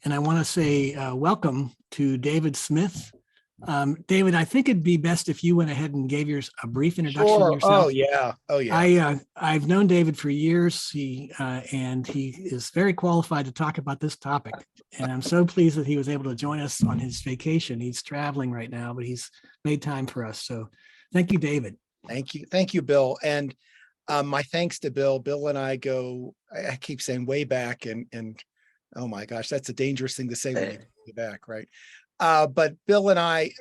and I want to say welcome to David Smith. David, I think it'd be best if you went ahead and gave a brief introduction of Sure. yourself. Oh yeah. Oh yeah. I've known David for years. And he is very qualified to talk about this topic. And I'm so pleased that he was able to join us on his vacation. He's traveling right now, but he's made time for us. So thank you, David. Thank you, Bill. And my thanks to Bill. Bill and I go, I keep saying way back, and oh my gosh, that's a dangerous thing to say when you go back, right? But Bill and I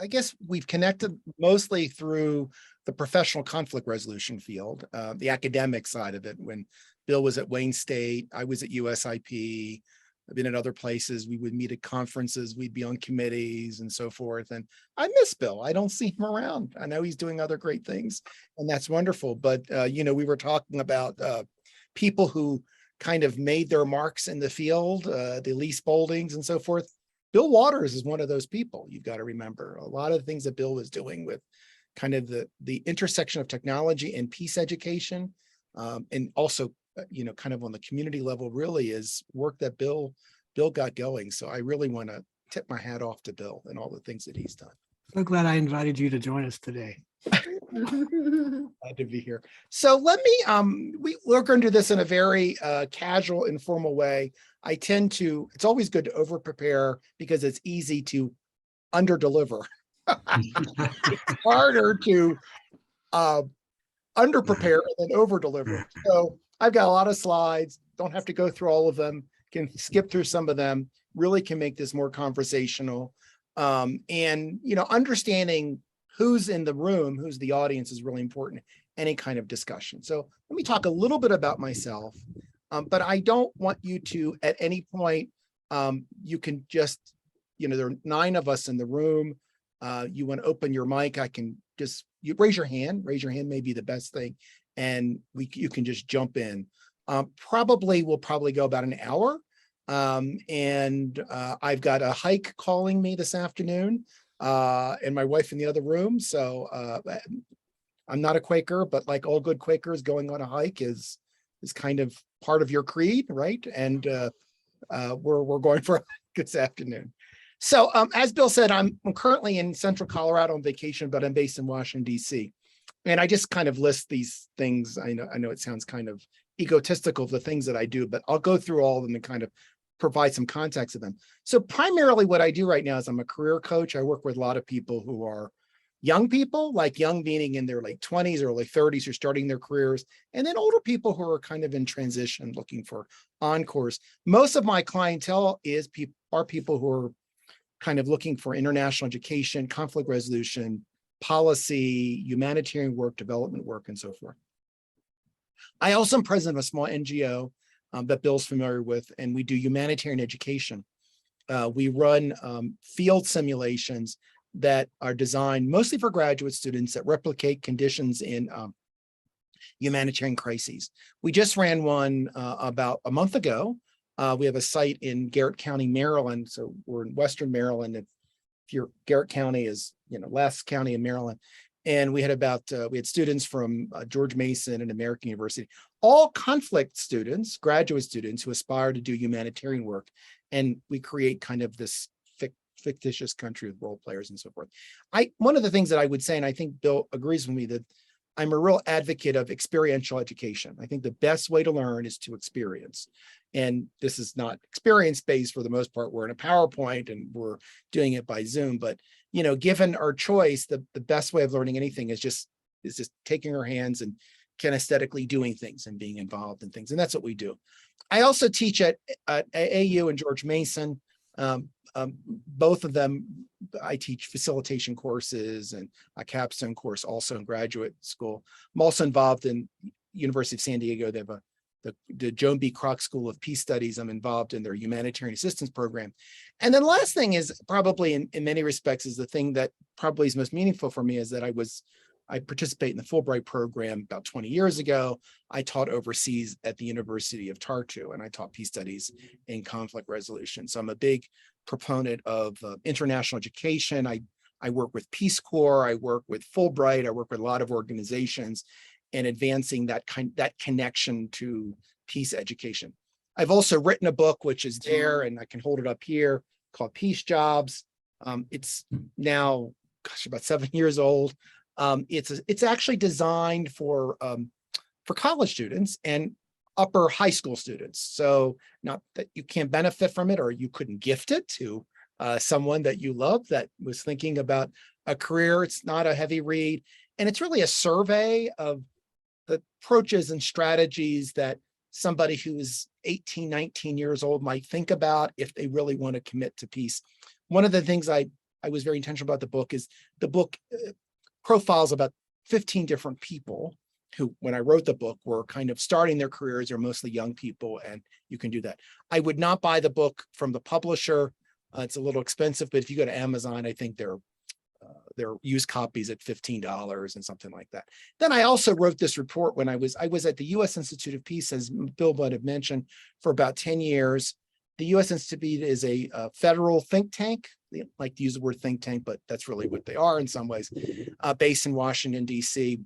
guess we've connected mostly through the professional conflict resolution field, the academic side of it. When Bill was at Wayne State, I was at USIP. I've been at other places. We would meet at conferences. We'd be on committees and so forth. And I miss Bill. I don't see him around. I know he's doing other great things, and that's wonderful. But, we were talking about people who kind of made their marks in the field, the Lee Spauldings and so forth. Bill Waters is one of those people. You've got to remember a lot of the things that Bill was doing with kind of the intersection of technology and peace education, and also kind of on the community level, really is work that Bill got going. So I really want to tip my hat off to Bill and all the things that he's done. So glad I invited you to join us today. Glad to be here. So let me, we're going to do this in a very casual, informal way. It's always good to over prepare because it's easy to under deliver. It's harder to under prepare and then over deliver. So I've got a lot of slides, don't have to go through all of them, can skip through some of them, really can make this more conversational. And understanding who's in the room, who's the audience is really important, any kind of discussion. So let me talk a little bit about myself, but I don't want you to, at any point, you can just, there are 9 of us in the room. You want to open your mic, you raise your hand may be the best thing. And you can just jump in. We'll probably go about an hour. And I've got a hike calling me this afternoon, and my wife in the other room. So I'm not a Quaker, but like all good Quakers, going on a hike is kind of part of your creed, right? And we're going for a hike this afternoon. So as Bill said, I'm currently in Central Colorado on vacation, but I'm based in Washington, D.C. And I just kind of list these things. I know it sounds kind of egotistical, the things that I do, but I'll go through all of them and kind of provide some context of them. So primarily what I do right now is I'm a career coach. I work with a lot of people who are young people, like young meaning in their late 20s, early 30s, who are starting their careers, and then older people who are kind of in transition, looking for encores. Most of my clientele are people who are kind of looking for international education, conflict resolution, policy, humanitarian work, development work, and so forth. I also am president of a small NGO that Bill's familiar with, and we do humanitarian education. We run field simulations that are designed mostly for graduate students that replicate conditions in humanitarian crises. We just ran one about a month ago. We have a site in Garrett County, Maryland. So we're in Western Maryland. If Garrett County is, last county in Maryland. And we had students from George Mason and American University, all conflict students, graduate students who aspire to do humanitarian work. And we create kind of this fictitious country with role players and so forth. One of the things that I would say, and I think Bill agrees with me, that I'm a real advocate of experiential education. I think the best way to learn is to experience. And this is not experience-based for the most part. We're in a PowerPoint and we're doing it by Zoom. But, given our choice, the best way of learning anything is just taking our hands and kinesthetically doing things and being involved in things. And that's what we do. I also teach at AU and George Mason. Both of them, I teach facilitation courses and a capstone course also in graduate school. I'm also involved in University of San Diego. They have the Joan B. Kroc School of Peace Studies. I'm involved in their humanitarian assistance program. And then the last thing is probably in many respects is the thing that probably is most meaningful for me is that I participate in the Fulbright program about 20 years ago. I taught overseas at the University of Tartu, and I taught peace studies and conflict resolution. So I'm a big proponent of international education. I work with Peace Corps, I work with Fulbright, I work with a lot of organizations in advancing that connection to peace education. I've also written a book, which is there, and I can hold it up here, called Peace Jobs. It's now, gosh, about 7 years old. It's actually designed for college students and upper high school students. So not that you can't benefit from it, or you couldn't gift it to someone that you love that was thinking about a career. It's not a heavy read, and it's really a survey of the approaches and strategies that somebody who is 18, 19 years old might think about if they really want to commit to peace. One of the things I was very intentional about the book is the book profiles about 15 different people who, when I wrote the book, were kind of starting their careers, or mostly young people, and you can do that. I would not buy the book from the publisher. It's a little expensive, but if you go to Amazon, I think they're used copies at $15 and something like that. Then I also wrote this report when I was at the U.S. Institute of Peace, as Bill Budd had mentioned, for about 10 years. The U.S. Institute is a federal think tank. They like to use the word think tank, but that's really what they are in some ways, based in Washington, D.C.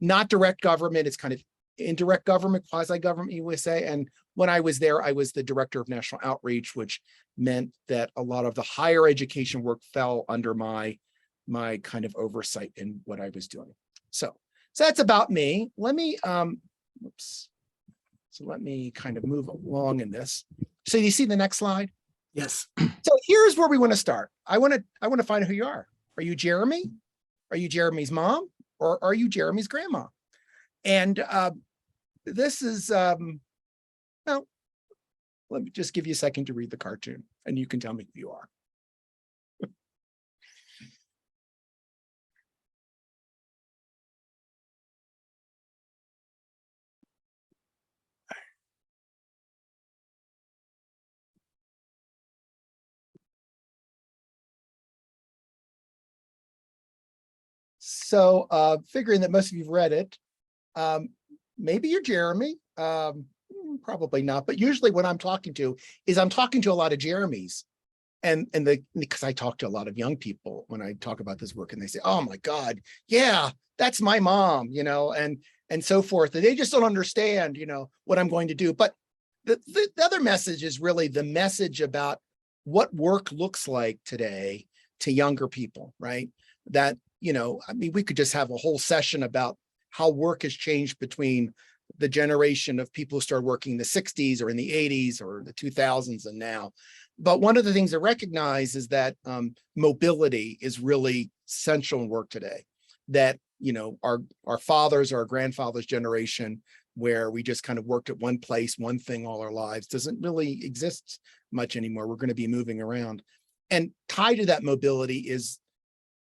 Not direct government, it's kind of indirect government, quasi-government, you would say. And when I was there, I was the director of national outreach, which meant that a lot of the higher education work fell under my kind of oversight in what I was doing. So that's about me. Let me, So let me kind of move along in this. So you see the next slide? Yes. So here's where we want to start. I want to find out who you are. Are you Jeremy? Are you Jeremy's mom? Or are you Jeremy's grandma? And this is, well, let me just give you a second to read the cartoon, and you can tell me who you are. So figuring that most of you've read it, maybe you're Jeremy, probably not, but usually what I'm talking to is I'm talking to a lot of Jeremys. And because I talk to a lot of young people when I talk about this work, and they say, oh my God, yeah, that's my mom, and so forth. And they just don't understand, what I'm going to do. But the other message is really the message about what work looks like today to younger people, right? That, I mean, we could just have a whole session about how work has changed between the generation of people who started working in the 60s or in the 80s or the 2000s and now. But one of the things I recognize is that mobility is really central in work today. That, our fathers, our grandfathers' generation, where we just kind of worked at one place, one thing all our lives, doesn't really exist much anymore. We're going to be moving around. And tied to that mobility is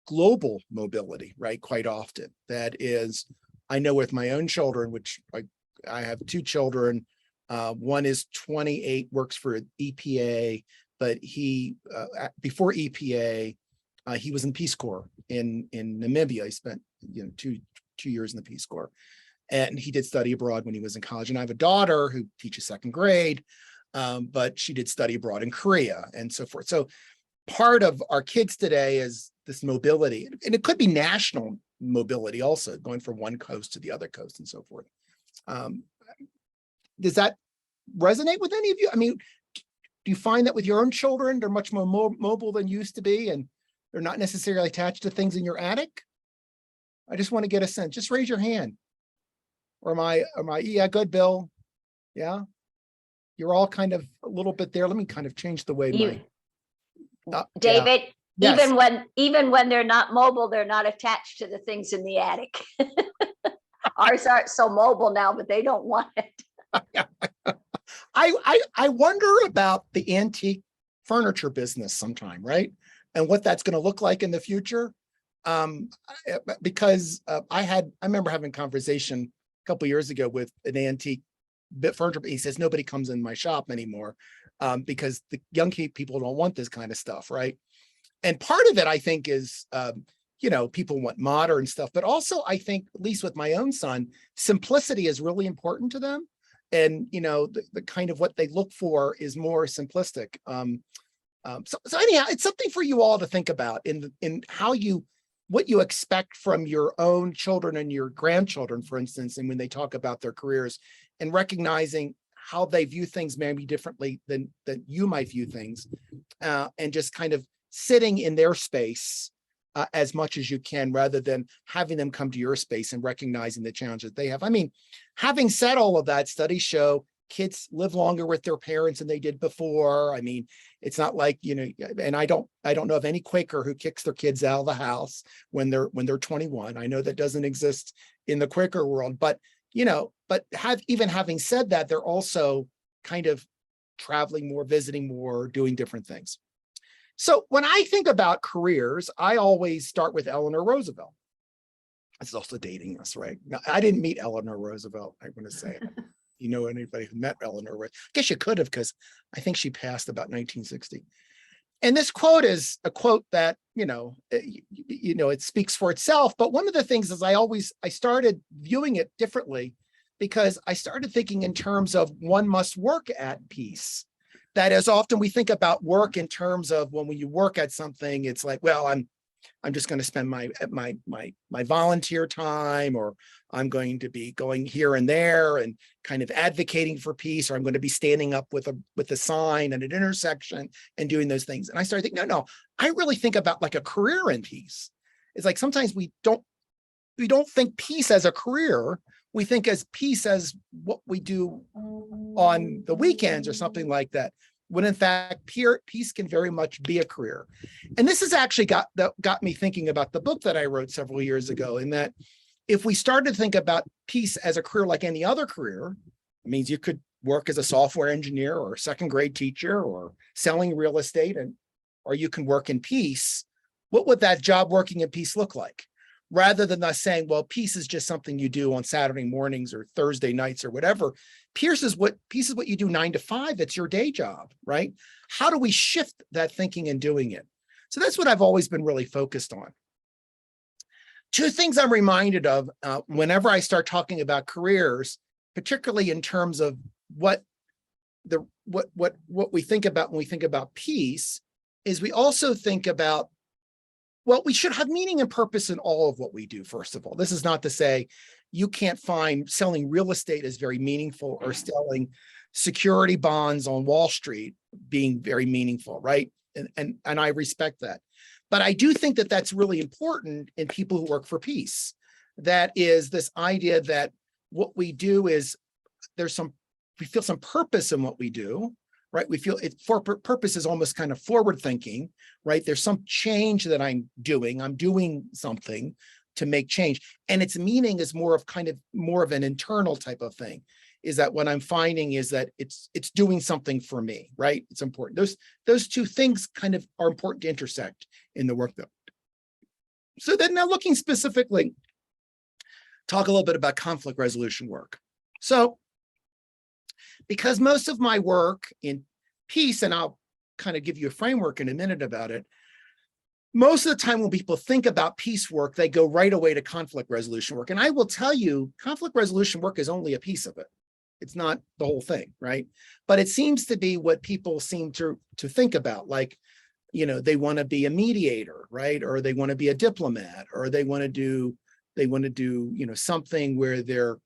global mobility, right? Quite often. That is, I know with my own children, which I have 2 children. One is 28, works for EPA, but he, before EPA, he was in Peace Corps in Namibia. He spent 2 years in the Peace Corps, and he did study abroad when he was in college. And I have a daughter who teaches 2nd grade, but she did study abroad in Korea and so forth. So part of our kids today is this mobility, and it could be national mobility also, going from one coast to the other coast and so forth. Does that resonate with any of you? I mean, do you find that with your own children, they're much more mobile than used to be, and they're not necessarily attached to things in your attic? I just want to get a sense. Just raise your hand. Or am I, yeah, good, Bill. Yeah. You're all kind of a little bit there. Let me kind of change the way David, yeah. Yes. even when they're not mobile, they're not attached to the things in the attic. Ours aren't so mobile now, but they don't want it. I wonder about the antique furniture business sometime, right? And what that's going to look like in the future. Because I remember having a conversation a couple of years ago with an antique furniture. He says, nobody comes in my shop anymore because the young people don't want this kind of stuff, right? And part of it, I think, is, people want modern stuff, but also I think, at least with my own son, simplicity is really important to them. And, the kind of what they look for is more simplistic. So anyhow, it's something for you all to think about in how what you expect from your own children and your grandchildren, for instance, and when they talk about their careers, and recognizing how they view things maybe differently than you might view things, and just kind of sitting in their space as much as you can, rather than having them come to your space and recognizing the challenges they have. I mean, having said all of that, studies show kids live longer with their parents than they did before. I mean, it's not like, and I don't know of any Quaker who kicks their kids out of the house when they're 21. I know that doesn't exist in the Quaker world, but even having said that, they're also kind of traveling more, visiting more, doing different things. So when I think about careers, I always start with Eleanor Roosevelt. This is also dating us, right? Now, I didn't meet Eleanor Roosevelt, I want to say. You know anybody who met Eleanor? I guess you could have, because I think she passed about 1960. And this quote is a quote that, it speaks for itself. But one of the things is I started viewing it differently, because I started thinking in terms of one must work at peace. That is, often we think about work in terms of when you work at something, it's like, well, I'm just going to spend my volunteer time, or I'm going to be going here and there and kind of advocating for peace, or I'm going to be standing up with a sign at an intersection and doing those things. And I started thinking, no, I really think about like a career in peace. It's like sometimes we don't think peace as a career. We think as peace as what we do on the weekends or something like that, when in fact peace can very much be a career. And this has actually got me thinking about the book that I wrote several years ago, in that if we started to think about peace as a career like any other career, it means you could work as a software engineer or a second grade teacher or selling real estate, or you can work in peace. What would that job working in peace look like? Rather than us saying, well, peace is just something you do on Saturday mornings or Thursday nights or whatever. Peace is what you do 9 to 5. It's your day job, right? How do we shift that thinking and doing it? So that's what I've always been really focused on. Two things I'm reminded of whenever I start talking about careers, particularly in terms of what we think about when we think about peace, is we also think about, well, we should have meaning and purpose in all of what we do, first of all. This is not to say you can't find selling real estate as very meaningful, or selling security bonds on Wall Street being very meaningful, right? And I respect that. But I do think that that's really important in people who work for peace. That is this idea that what we do is we feel some purpose in what we do, right? We feel purpose is almost kind of forward thinking, right? There's some change that I'm doing something to make change. And its meaning is more of an internal type of thing, is that what I'm finding is that it's doing something for me, right? It's important. Those two things kind of are important to intersect in the work though. So then now looking specifically, talk a little bit about conflict resolution work. So because most of my work in peace, and I'll kind of give you a framework in a minute about it, most of the time when people think about peace work, they go right away to conflict resolution work. And I will tell you, conflict resolution work is only a piece of it. It's not the whole thing, right? But it seems to be what people seem to think about, like, they want to be a mediator, right? Or they want to be a diplomat, or they want to do something where they're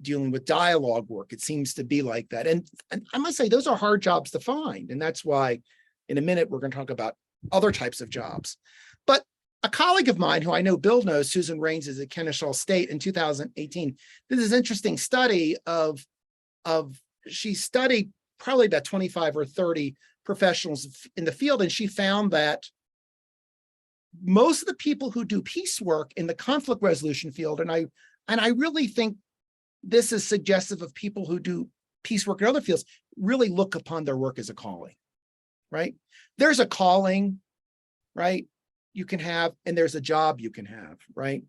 dealing with dialogue work. It seems to be like that. And I must say, those are hard jobs to find. And that's why in a minute, we're going to talk about other types of jobs. But a colleague of mine who I know Bill knows, Susan Raines, is at Kennesaw State in 2018, did this interesting study of she studied probably about 25 or 30 professionals in the field. And she found that most of the people who do peace work in the conflict resolution field, and I really think this is suggestive of people who do peace work in other fields, really look upon their work as a calling, right? There's a calling, right, you can have, and there's a job you can have, right?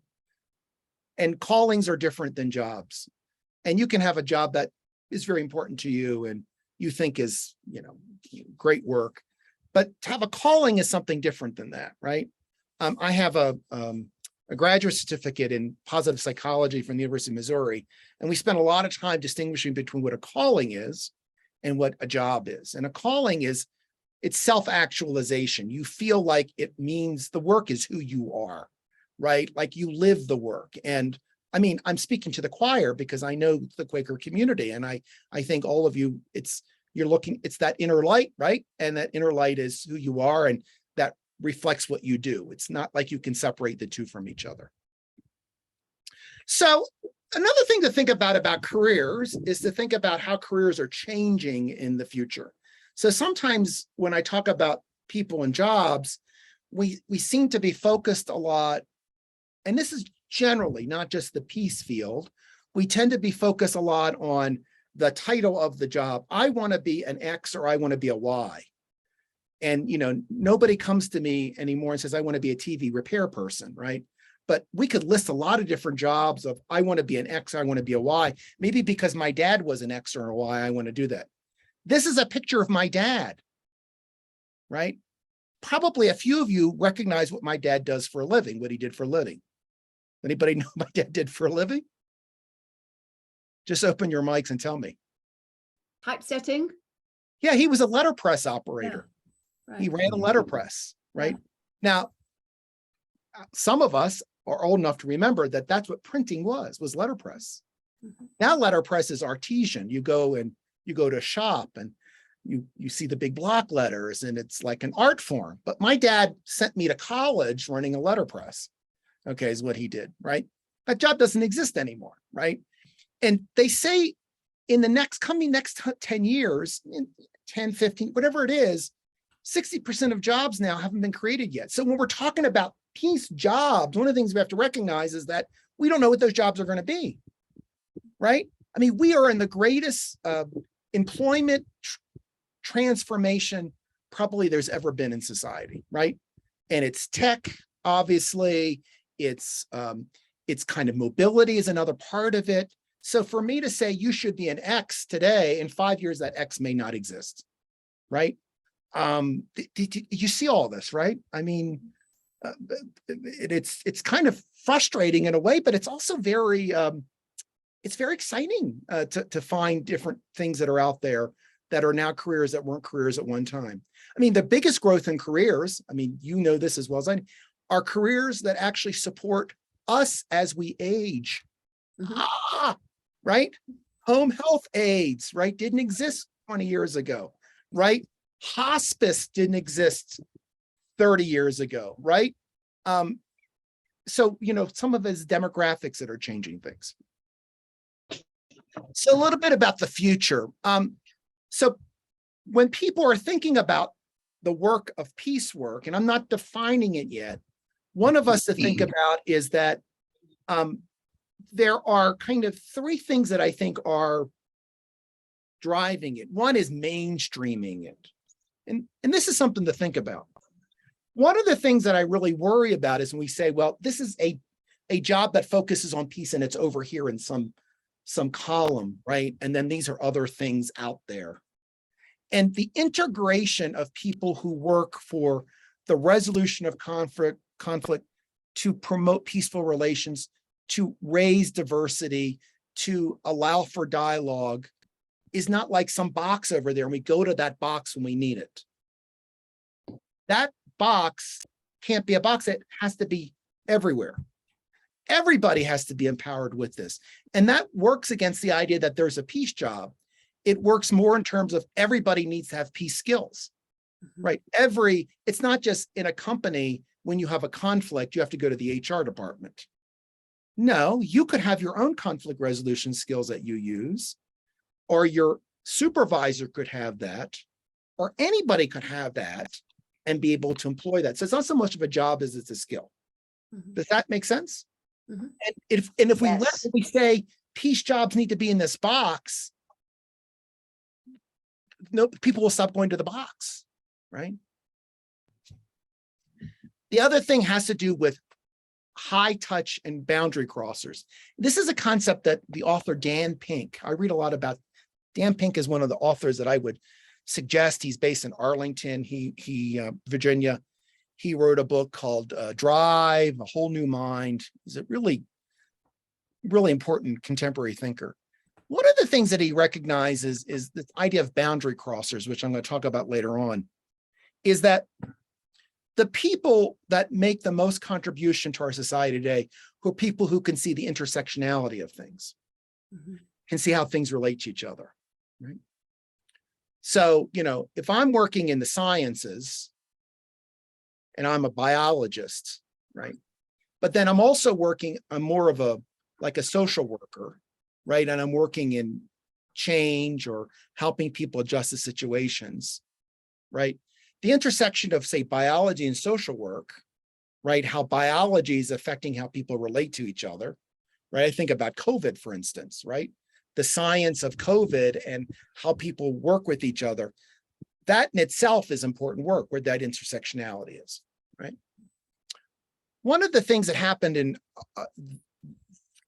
And callings are different than jobs. And you can have a job that is very important to you and you think is, great work, but to have a calling is something different than that, right? I have a graduate certificate in positive psychology from the University of Missouri, and we spent a lot of time distinguishing between what a calling is and what a job is. And a calling is, it's self-actualization. You feel like it means the work is who you are, right? Like you live the work. And I mean, I'm speaking to the choir because I know the Quaker community, and I think all of you, it's that inner light, right? And that inner light is who you are, and that reflects what you do. It's not like you can separate the two from each other. So another thing to think about careers is to think about how careers are changing in the future. So sometimes when I talk about people and jobs, we seem to be focused a lot, and this is generally not just the peace field, we tend to be focused a lot on the title of the job. I want to be an X or I want to be a Y. And, you know, nobody comes to me anymore and says, I want to be a TV repair person, right? But we could list a lot of different jobs of, I want to be an X, I want to be a Y. Maybe because my dad was an X or a Y, I want to do that. This is a picture of my dad, right? Probably a few of you recognize what my dad does for a living, what he did for a living. Anybody know what my dad did for a living? Just open your mics and tell me. Typesetting? Yeah, he was a letterpress operator. Yeah, He right. ran a letterpress, right? Yeah. Now, some of us are old enough to remember that that's what printing was letterpress. Mhm. Now letterpress is artesian. You go to a shop and you see the big block letters and it's like an art form. But my dad sent me to college running a letterpress. Okay, is what he did, right? That job doesn't exist anymore, right? And they say in the next 10 years, 10, 15, whatever it is, 60% of jobs now haven't been created yet. So when we're talking about peace jobs, one of the things we have to recognize is that we don't know what those jobs are going to be, right? I mean, we are in the greatest employment transformation probably there's ever been in society, right? And it's tech, obviously, it's kind of mobility is another part of it. So for me to say you should be an X today, in 5 years, that X may not exist, right? You see all this, right? I mean, it's kind of frustrating in a way, but it's also very exciting to find different things that are out there that are now careers that weren't careers at one time. I mean, the biggest growth in careers, I mean, you know this as well as I do, are careers that actually support us as we age. Mhm. Right? Home health aides, right? Didn't exist 20 years ago, right? Hospice didn't exist 30 years ago, right? So, you know, some of his demographics that are changing things. So a little bit about the future. So when people are thinking about the work of peace work, and I'm not defining it yet, one of us to think about is that there are kind of three things that I think are driving it. One is mainstreaming it. And this is something to think about. One of the things that I really worry about is when we say, well, this is a job that focuses on peace and it's over here in some column, right? And then these are other things out there. And the integration of people who work for the resolution of conflict to promote peaceful relations, to raise diversity, to allow for dialogue is not like some box over there and we go to that box when we need it. That box can't be a box. It has to be everywhere. Everybody has to be empowered with this. And that works against the idea that there's a peace job. It works more in terms of everybody needs to have peace skills, right? It's not just in a company, when you have a conflict, you have to go to the HR department. No, you could have your own conflict resolution skills that you use, or your supervisor could have that, or anybody could have that and be able to employ that. So it's not so much of a job as it's a skill. Mhm. Does that make sense? Mhm. And if Yes. we say peace jobs need to be in this box, no, people will stop going to the box, right? The other thing has to do with high touch and boundary crossers. This is a concept that the author Dan Pink, I read a lot about. Dan Pink is one of the authors that I would suggest. He's based in Arlington, Virginia. He wrote a book called Drive, A Whole New Mind. He's a really, really important contemporary thinker. One of the things that he recognizes is the idea of boundary crossers, which I'm going to talk about later on, is that the people that make the most contribution to our society today, who are people who can see the intersectionality of things, Mhm. can see how things relate to each other, right? So, if I'm working in the sciences and I'm a biologist, right? But then I'm also I'm more of like a social worker, right? And I'm working in change or helping people adjust to situations, right? The intersection of, say, biology and social work, right? How biology is affecting how people relate to each other, right? I think about COVID, for instance, right? The science of COVID and how people work with each other. That in itself is important work, where that intersectionality is, right? One of the things that happened in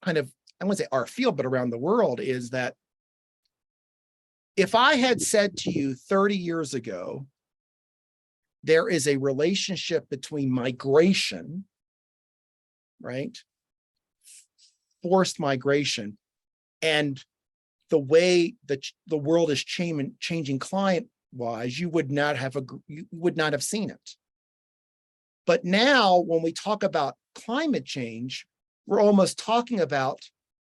kind of, I wouldn't say our field, but around the world, is that if I had said to you 30 years ago, there is a relationship between migration, right? Forced migration, and the way that the world is changing climate-wise, you would not have seen it. But now, when we talk about climate change, we're almost talking about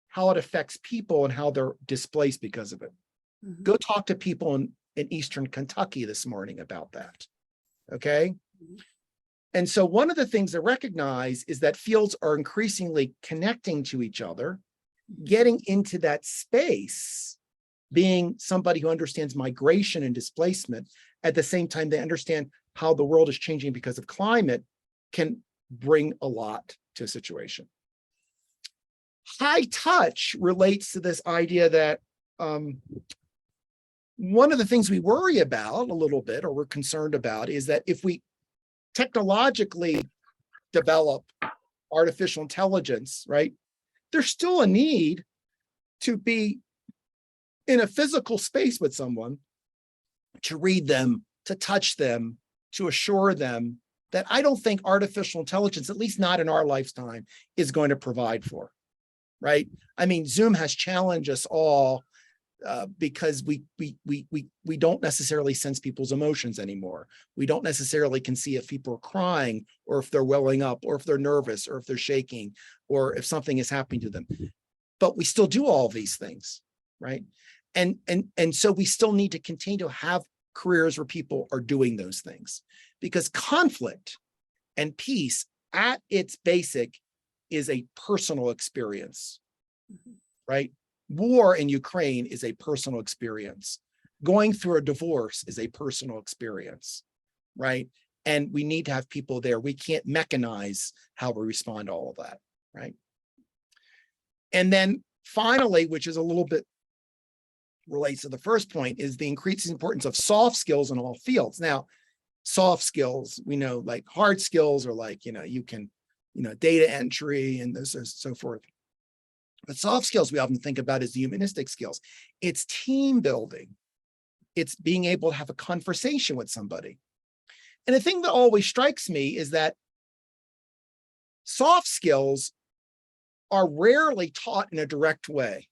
how it affects people and how they're displaced because of it. Mhm. Go talk to people in Eastern Kentucky this morning about that, okay? Mhm. And so one of the things to recognize is that fields are increasingly connecting to each other, getting into that space, being somebody who understands migration and displacement. At the same time, they understand how the world is changing because of climate, can bring a lot to a situation. High touch relates to this idea that one of the things we worry about a little bit, or we're concerned about, is that if we technologically develop artificial intelligence, right, there's still a need to be in a physical space with someone, to read them, to touch them, to assure them that I don't think artificial intelligence, at least not in our lifetime, is going to provide for, right? I mean, Zoom has challenged us all because we don't necessarily sense people's emotions anymore. We don't necessarily can see if people are crying, or if they're welling up, or if they're nervous, or if they're shaking, or if something is happening to them. But we still do all of these things, right? And so we still need to continue to have careers where people are doing those things, because conflict and peace at its basic is a personal experience, right? War in Ukraine is a personal experience. Going through a divorce is a personal experience, right? And we need to have people there. We can't mechanize how we respond to all of that, right? And then finally, which is a little bit relates to the first point, is the increasing importance of soft skills in all fields. Now, soft skills, we know, like hard skills are like, you can, data entry and this and so forth. But soft skills we often think about as the humanistic skills. It's team building. It's being able to have a conversation with somebody. And the thing that always strikes me is that soft skills are rarely taught in a direct way.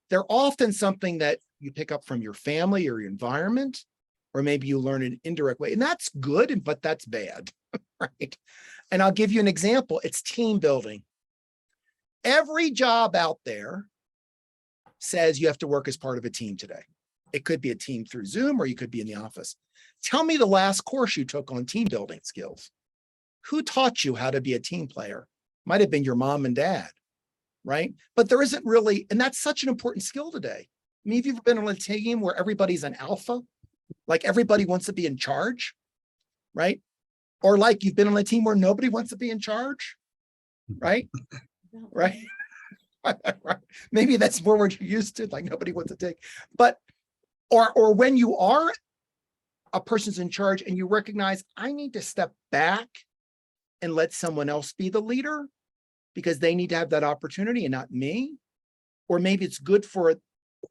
They're often something that you pick up from your family or your environment, or maybe you learn in an indirect way. And that's good, but that's bad, right? And I'll give you an example. It's team building. Every job out there says you have to work as part of a team today. It could be a team through Zoom, or you could be in the office. Tell me the last course you took on team building skills. Who taught you how to be a team player? Might have been your mom and dad, right? But there isn't really, and that's such an important skill today. I mean, have you ever been on a team where everybody's an alpha? Like everybody wants to be in charge, right? Or like you've been on a team where nobody wants to be in charge, right? Right? Maybe that's more what you're used to, like nobody wants to take. But, or when you are a person's in charge and you recognize, I need to step back and let someone else be the leader because they need to have that opportunity and not me. Or maybe it's good for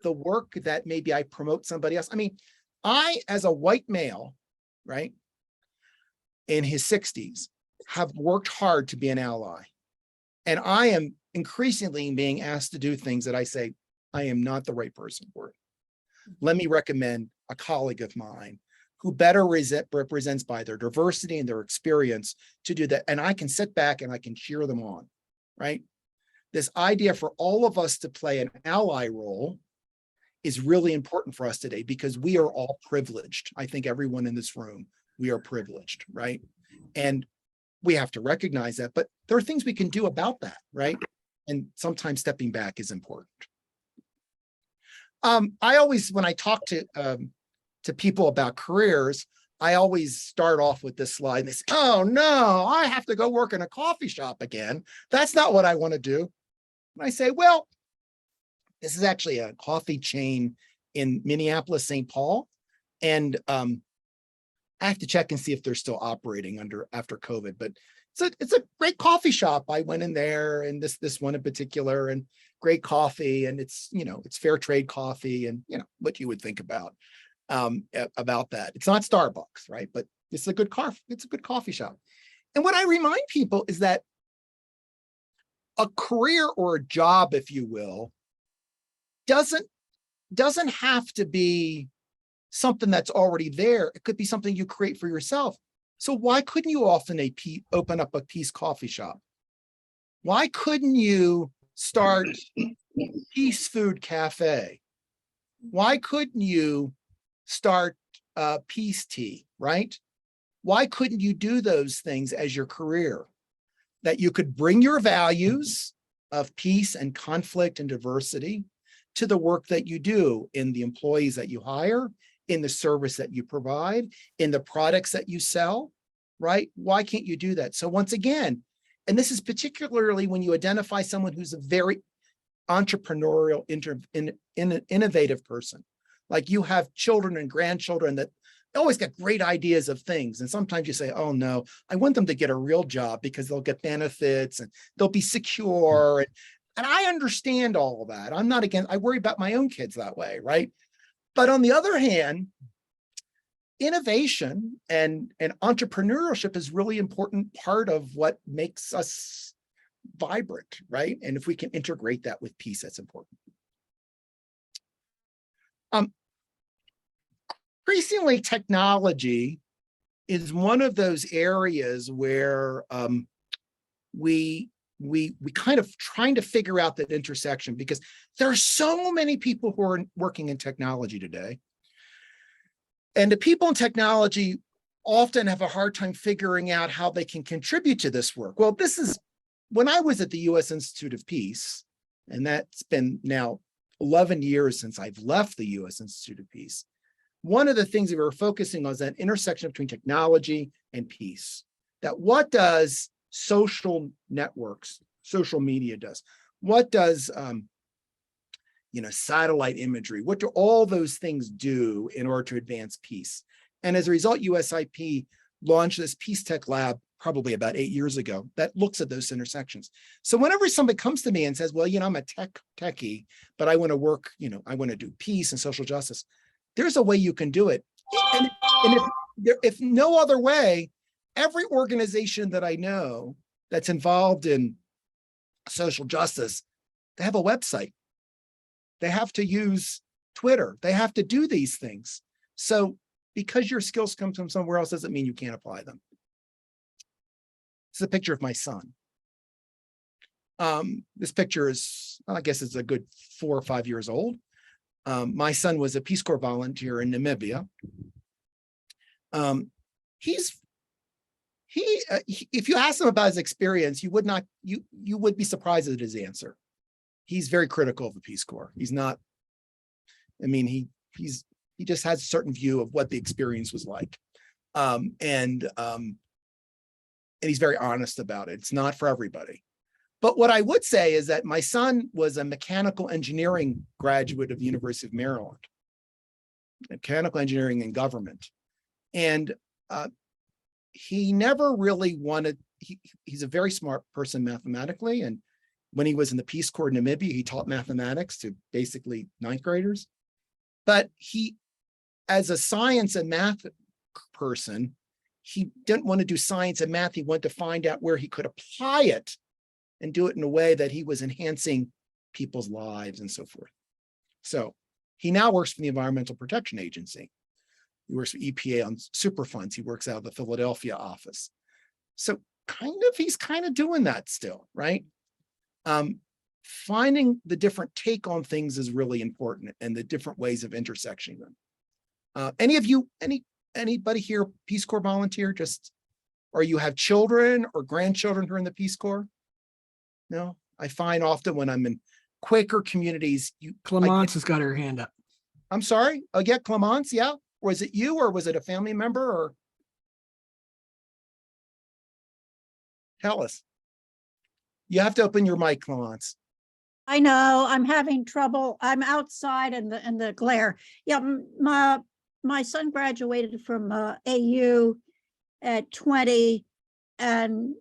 the work that maybe I promote somebody else. I mean, I, as a white male, right, in his 60s, have worked hard to be an ally. And I am increasingly being asked to do things that I say, I am not the right person for it. Let me recommend a colleague of mine. who better represents by their diversity and their experience to do that. And I can sit back and I can cheer them on, right? This idea for all of us to play an ally role is really important for us today because we are all privileged. I think everyone in this room, we are privileged, right? And we have to recognize that, but there are things we can do about that, right? And sometimes stepping back is important. I always, when I talk to people about careers, I always start off with this slide and they say, oh no, I have to go work in a coffee shop again. That's not what I want to do. And I say, well, this is actually a coffee chain in Minneapolis, St. Paul. And I have to check and see if they're still operating after COVID, but it's a great coffee shop. I went in there and this one in particular, and great coffee, and it's, you know, it's fair trade coffee, and you know what you would think about that. It's not Starbucks, right? But it's a good coffee shop. And what I remind people is that a career or a job, if you will, doesn't have to be something that's already there. It could be something you create for yourself. So why couldn't you open up a Peace coffee shop? Why couldn't you start Peace Food Cafe? Why couldn't you start Peace Tea, right? Why couldn't you do those things as your career? That you could bring your values of peace and conflict and diversity to the work that you do in the employees that you hire, in the service that you provide, in the products that you sell, right? Why can't you do that? So once again, and this is particularly when you identify someone who's a very entrepreneurial, innovative person, like you have children and grandchildren that always got great ideas of things. And sometimes you say, oh no, I want them to get a real job because they'll get benefits and they'll be secure. And I understand all of that. I'm not against, I worry about my own kids that way, right? But on the other hand, innovation and entrepreneurship is really important part of what makes us vibrant, right? And if we can integrate that with peace, that's important. Increasingly, technology is one of those areas where we kind of trying to figure out that intersection, because there are so many people who are working in technology today. And the people in technology often have a hard time figuring out how they can contribute to this work. Well, this is when I was at the U.S. Institute of Peace, and that's been now 11 years since I've left the U.S. Institute of Peace. One of the things that we were focusing on is that intersection between technology and peace. That what does social networks, social media does? What does satellite imagery, what do all those things do in order to advance peace? And as a result, USIP launched this Peace Tech Lab probably about 8 years ago that looks at those intersections. So whenever somebody comes to me and says, well, I'm a techie, but I want to work, I want to do peace and social justice, there's a way you can do it. And if no other way, every organization that I know that's involved in social justice, they have a website. They have to use Twitter. They have to do these things. So because your skills come from somewhere else doesn't mean you can't apply them. This is a picture of my son. This picture is, I guess it's a good 4 or 5 years old. My son was a Peace Corps volunteer in Namibia. If you ask him about his experience, you would be surprised at his answer. He's very critical of the Peace Corps. He's not, he just has a certain view of what the experience was like. And he's very honest about it. It's not for everybody. But what I would say is that my son was a mechanical engineering graduate of the University of Maryland, mechanical engineering and government. And he never really wanted, he's a very smart person mathematically. And when he was in the Peace Corps in Namibia, he taught mathematics to basically 9th graders. But he, as a science and math person, he didn't want to do science and math. He wanted to find out where he could apply it and do it in a way that he was enhancing people's lives and so forth. So he now works for the Environmental Protection Agency. He works for EPA on super funds. He works out of the Philadelphia office. So he's kind of doing that still, right? Finding the different take on things is really important, and the different ways of intersecting them. Anybody here Peace Corps volunteer? Or you have children or grandchildren who are in the Peace Corps? No, I find often when I'm in Quaker communities, Clemence has got her hand up. I'm sorry. Oh yeah, Clemence. Yeah. Was it you or was it a family member or? Tell us. You have to open your mic, Clemence. I know I'm having trouble. I'm outside in the glare. Yeah, my son graduated from AU at 20 and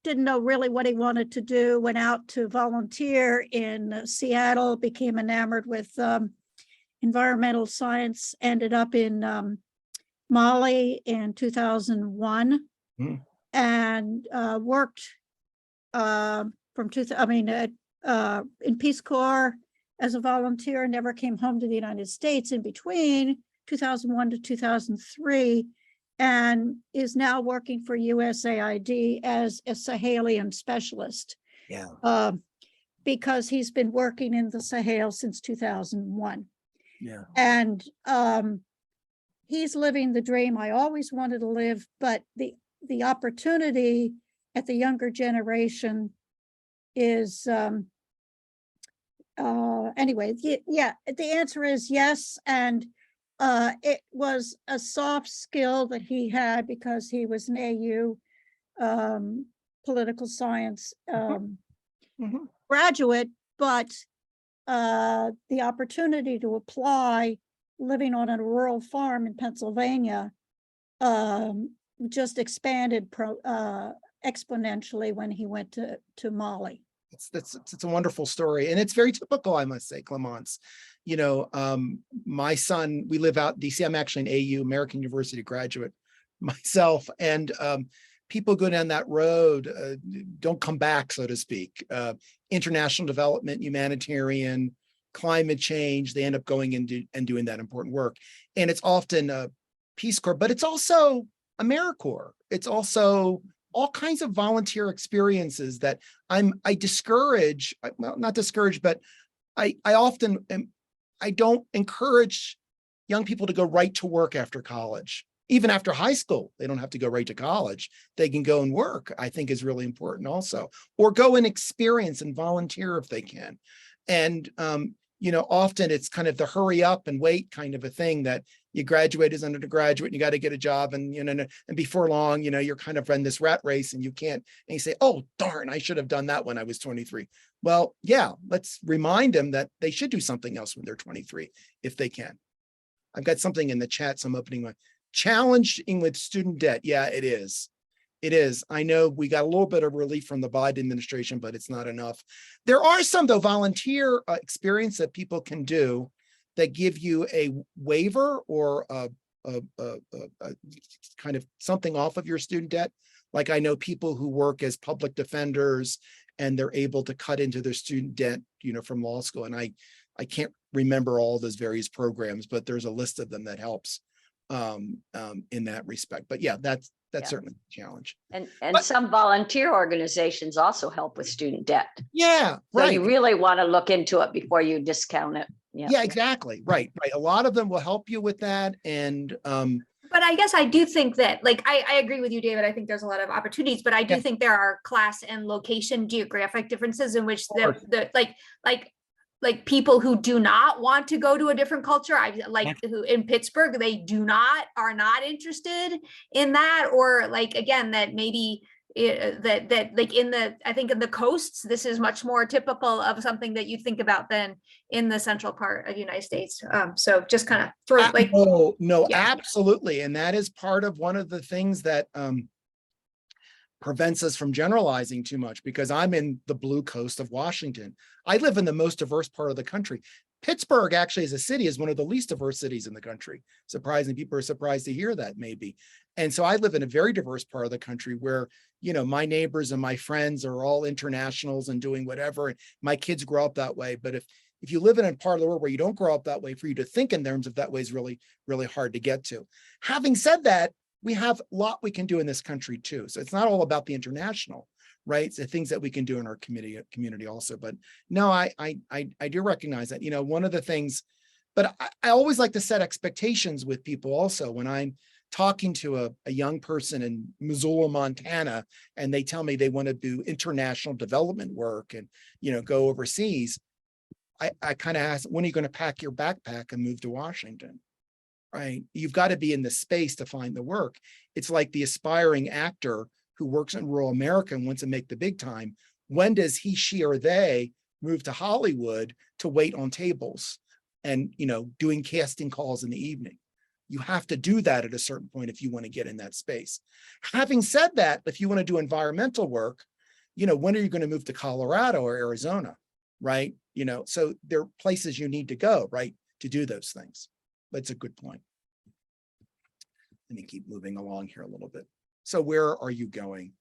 didn't know really what he wanted to do. Went out to volunteer in Seattle, became enamored with environmental science, ended up in Mali in 2001 and worked in Peace Corps as a volunteer, never came home to the United States in between 2001 to 2003, and is now working for USAID as a Sahelian specialist. Yeah. Because he's been working in the Sahel since 2001. Yeah. And he's living the dream I always wanted to live, but the opportunity at the younger generation is anyway, yeah, the answer is yes. And it was a soft skill that he had because he was an AU political science graduate, but the opportunity to apply living on a rural farm in Pennsylvania just expanded exponentially when he went to Mali. It's a wonderful story, and it's very typical, I must say, Clemence. You know, my son, we live out in DC. I'm actually an AU, American University graduate myself, and people go down that road, don't come back, so to speak. International development, humanitarian, climate change, they end up going and doing that important work. And it's often Peace Corps, but it's also AmeriCorps. It's also all kinds of volunteer experiences that I discourage, well, not discourage, but I don't encourage young people to go right to work after college. Even after high school, they don't have to go right to college. They can go and work, I think is really important also, or go and experience and volunteer if they can. And, you know, often it's kind of the hurry up and wait kind of a thing that you graduate as an undergraduate and you got to get a job, and, you know, and before long, you know, you're kind of in this rat race and you can't, and you say, oh, darn, I should have done that when I was 23. Well, yeah, let's remind them that they should do something else when they're 23, if they can. I've got something in the chat, so I'm opening my challenging with student debt. Yeah, it is. It is. I know we got a little bit of relief from the Biden administration, but it's not enough. There are some, though, volunteer experience that people can do that give you a waiver or a kind of something off of your student debt. Like I know people who work as public defenders and they're able to cut into their student debt, you know, from law school. And I can't remember all those various programs, but there's a list of them that helps in that respect. But yeah, that's certainly a challenge. And some volunteer organizations also help with student debt. Yeah, So right. you really want to look into it before you discount it. Yeah, exactly. Right. A lot of them will help you with that. And but I guess I do think that, like, I agree with you, David. I think there's a lot of opportunities, but I do think there are class and location geographic differences in which the like people who do not want to go to a different culture, who in Pittsburgh, are not interested in that, or like, again, that maybe that like I think in the coasts, this is much more typical of something that you think about than in the central part of the United States. So just kind of throw like, no, absolutely. And that is part of one of the things that prevents us from generalizing too much, because I'm in the blue coast of Washington. I live in the most diverse part of the country. Pittsburgh actually as a city is one of the least diverse cities in the country. Surprising, people are surprised to hear that maybe. And so I live in a very diverse part of the country where, you know, my neighbors and my friends are all internationals and doing whatever. And my kids grow up that way. But if you live in a part of the world where you don't grow up that way, for you to think in terms of that way is really, really hard to get to. Having said that, we have a lot we can do in this country too. So it's not all about the international, right? It's the things that we can do in our community also. But no, I do recognize that, one of the things, but I always like to set expectations with people also. When I'm talking to a young person in Missoula, Montana, and they tell me they want to do international development work and, go overseas, I kind of ask, when are you going to pack your backpack and move to Washington? Right? You've got to be in the space to find the work. It's like the aspiring actor who works in rural America and wants to make the big time. When does he, she, or they move to Hollywood to wait on tables and, doing casting calls in the evening? You have to do that at a certain point if you want to get in that space. Having said that, if you want to do environmental work, when are you going to move to Colorado or Arizona? Right? So there are places you need to go, right, to do those things. That's a good point. Let me keep moving along here a little bit. So where are you going?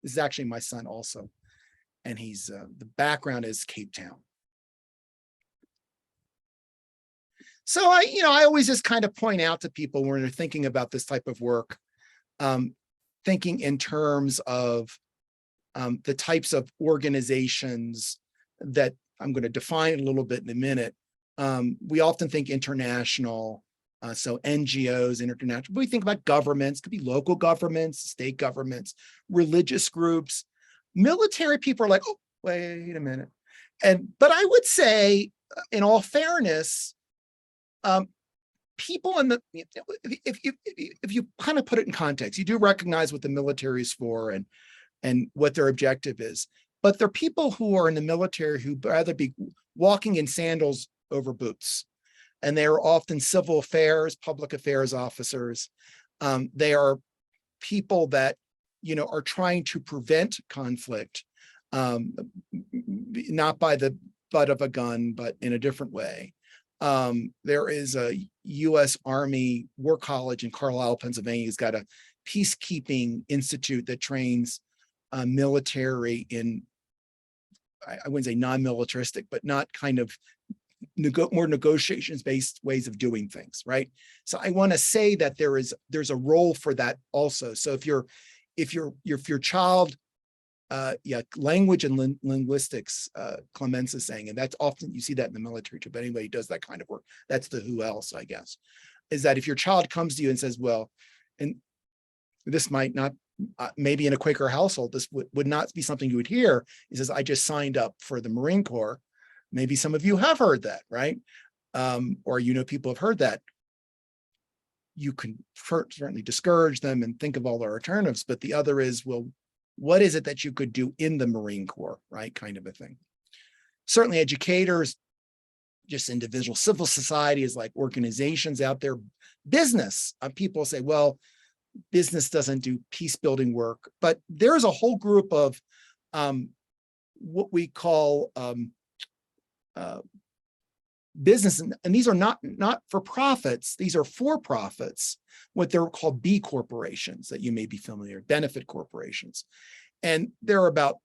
This is actually my son also. And he's, the background is Cape Town. So I always just kind of point out to people when they're thinking about this type of work, thinking in terms of the types of organizations that I'm going to define a little bit in a minute. We often think international, so NGOs, international, but we think about governments, could be local governments, state governments, religious groups, military people are like, oh, wait a minute. But I would say, in all fairness, people in the, if you kind of put it in context, you do recognize what the military is for and what their objective is. But there are people who are in the military who rather be walking in sandals over boots. And they are often civil affairs, public affairs officers. They are people that, are trying to prevent conflict, not by the butt of a gun, but in a different way. There is a U.S. Army War College in Carlisle, Pennsylvania. Has got a peacekeeping institute that trains military in, I wouldn't say non-militaristic, but not kind of more negotiations-based ways of doing things, right? So I want to say that there's a role for that also. So if your child, language and linguistics, Clemens is saying, and that's often, you see that in the military too, but anybody who does that kind of work, that's the who else, I guess, is that if your child comes to you and says, well, and this might not, maybe in a Quaker household, this would not be something you would hear. He says, I just signed up for the Marine Corps. Maybe some of you have heard that, right? Or people have heard that. You can certainly discourage them and think of all the alternatives, but the other is, well, what is it that you could do in the Marine Corps, right? Kind of a thing. Certainly educators, just individual civil society is like organizations out there. Business, people say, well, business doesn't do peace building work, but there's a whole group of what we call business, and these are not for profits, these are for profits, what they're called B corporations that you may be familiar, benefit corporations. And there are about,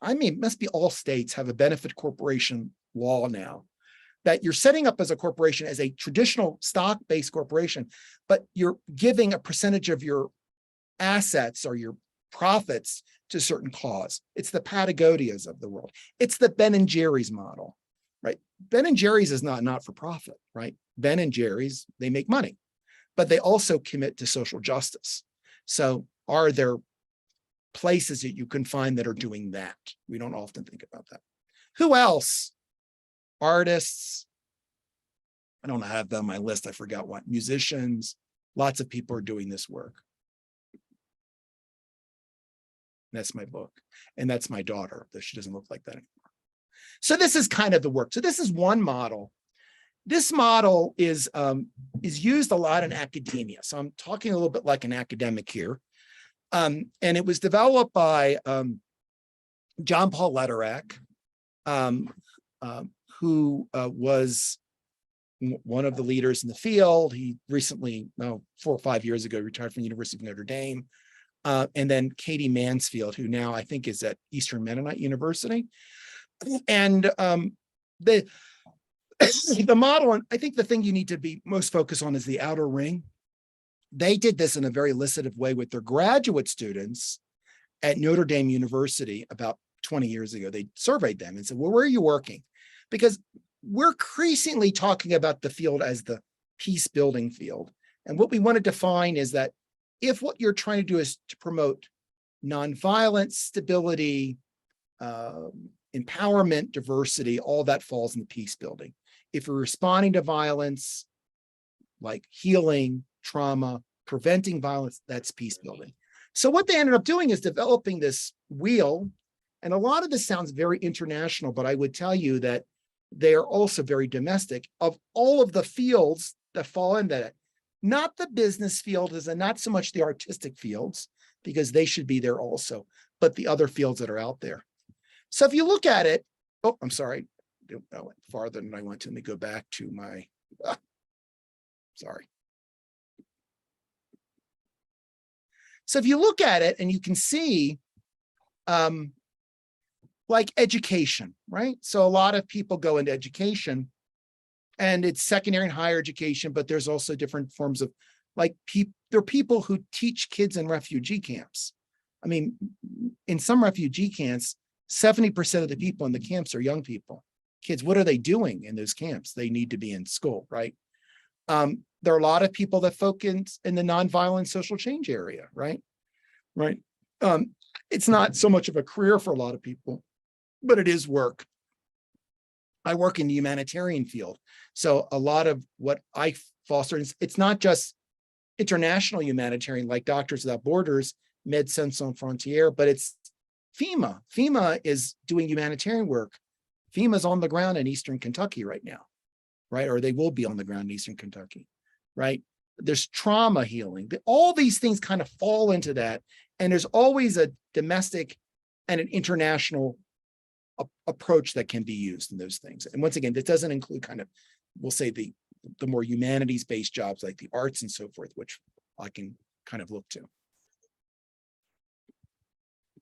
must be all states have a benefit corporation law now, that you're setting up as a corporation as a traditional stock-based corporation, but you're giving a percentage of your assets or your profits to a certain cause. It's the Patagonias of the world. It's the Ben and Jerry's model, right? Ben and Jerry's is not for profit, right? Ben and Jerry's, they make money, but they also commit to social justice. So are there places that you can find that are doing that? We don't often think about that. Who else? Artists. I don't have them on my list. I forgot what. Musicians. Lots of people are doing this work. That's my book. And that's my daughter, though she doesn't look like that anymore. So this is kind of the work. So this is one model. This model is used a lot in academia. So I'm talking a little bit like an academic here. And it was developed by John Paul Lederach, who was one of the leaders in the field. He recently, 4 or 5 years ago, retired from the University of Notre Dame. And then Katie Mansfield, who now I think is at Eastern Mennonite University. And the the model, and I think the thing you need to be most focused on is the outer ring. They did this in a very illustrative way with their graduate students at Notre Dame University about 20 years ago. They surveyed them and said, well, where are you working? Because we're increasingly talking about the field as the peace building field. And what we want to define is that if what you're trying to do is to promote nonviolence, stability, empowerment, diversity, all that falls in the peace building. If you're responding to violence, like healing, trauma, preventing violence, that's peace building. So what they ended up doing is developing this wheel. And a lot of this sounds very international, but I would tell you that they are also very domestic of all of the fields that fall into it. Not the business fields and not so much the artistic fields, because they should be there also, but the other fields that are out there. So if you look at it, oh, I'm sorry, I went farther than I went to. Let me go back to my, sorry. So if you look at it and you can see, like education, right? So a lot of people go into education and it's secondary and higher education, but there's also different forms of like there are people who teach kids in refugee camps. I mean, in some refugee camps, 70% of the people in the camps are young people. Kids, what are they doing in those camps? They need to be in school, right? There are a lot of people that focus in the nonviolent social change area, right? Right. It's not so much of a career for a lot of people, but it is work. I work in the humanitarian field. So a lot of what I foster, it's not just international humanitarian like Doctors Without Borders, Médecins Sans Frontières, but it's FEMA. FEMA is doing humanitarian work. FEMA's on the ground in Eastern Kentucky right now, right? Or they will be on the ground in Eastern Kentucky, right? There's trauma healing. All these things kind of fall into that. And there's always a domestic and an international approach that can be used in those things. And once again, that doesn't include kind of, we'll say the more humanities-based jobs like the arts and so forth, which I can kind of look to.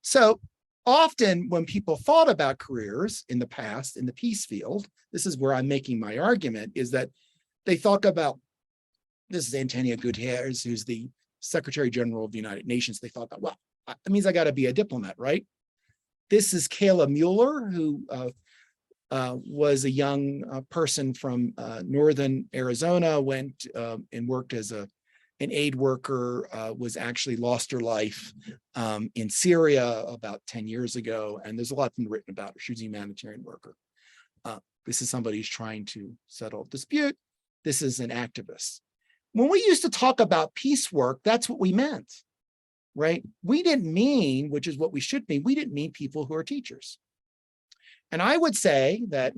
So often when people thought about careers in the past, in the peace field, this is where I'm making my argument, is that they thought about, this is Antonio Guterres, who's the Secretary General of the United Nations. They thought that, well, that means I got to be a diplomat, right? This is Kayla Mueller, who was a young person from northern Arizona, went and worked as an aid worker, was actually lost her life in Syria about 10 years ago. And there's a lot been written about her. She was a humanitarian worker. This is somebody who's trying to settle a dispute. This is an activist. When we used to talk about peace work, that's what we meant, right? We didn't mean, which is what we should mean, we didn't mean people who are teachers. And I would say that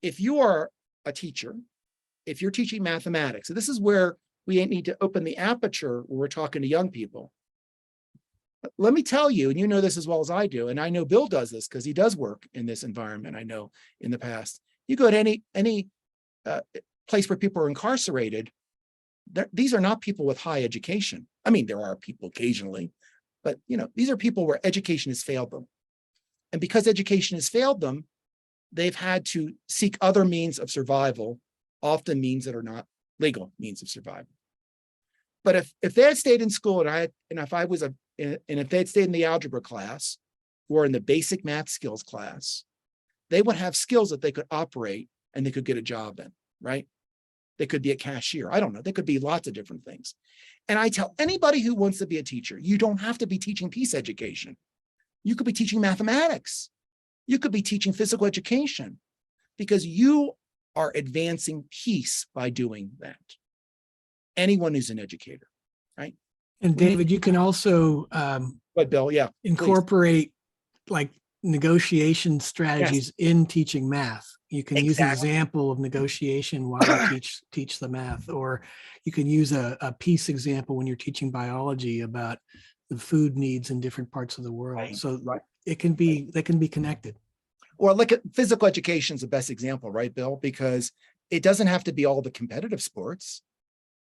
if you are a teacher, if you're teaching mathematics, so this is where we need to open the aperture when we're talking to young people. Let me tell you, and you know this as well as I do, and I know Bill does this because he does work in this environment, I know in the past. You go to any place where people are incarcerated, these are not people with high education. I mean, there are people occasionally, but you know, these are people where education has failed them. And because education has failed them, they've had to seek other means of survival, often means that are not legal means of survival. But if they had stayed in school and if they had stayed in the algebra class or in the basic math skills class, they would have skills that they could operate and they could get a job in, right? They could be a cashier. I don't know. They could be lots of different things. And I tell anybody who wants to be a teacher, you don't have to be teaching peace education. You could be teaching mathematics. You could be teaching physical education because you are advancing peace by doing that. Anyone who's an educator, right? And David, you can also But Bill, yeah, incorporate like negotiation strategies in teaching math. You can use an example of negotiation while you teach the math, or you can use a peace example when you're teaching biology about the food needs in different parts of the world. Right, So right. they can be connected. Or look at physical education is the best example, right, Bill? Because it doesn't have to be all the competitive sports.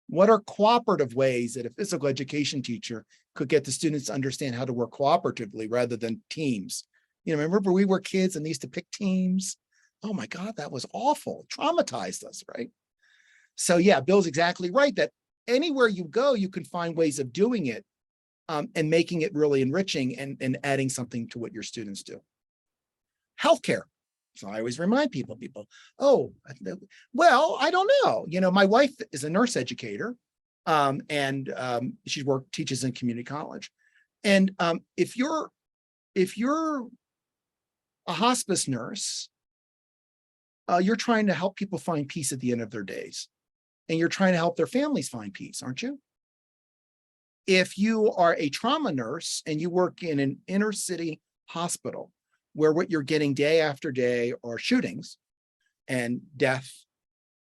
What are cooperative ways that a physical education teacher could get the students to understand how to work cooperatively rather than teams? You know, remember we were kids and they used to pick teams? Oh my God, that was awful. Traumatized us, right? So yeah, Bill's exactly right that anywhere you go, you can find ways of doing it and making it really enriching and adding something to what your students do. Healthcare. So I always remind people, oh, well, I don't know. You know, my wife is a nurse educator and she teaches in community college. And if you're a hospice nurse, you're trying to help people find peace at the end of their days. And you're trying to help their families find peace, aren't you? If you are a trauma nurse and you work in an inner city hospital where what you're getting day after day are shootings and death,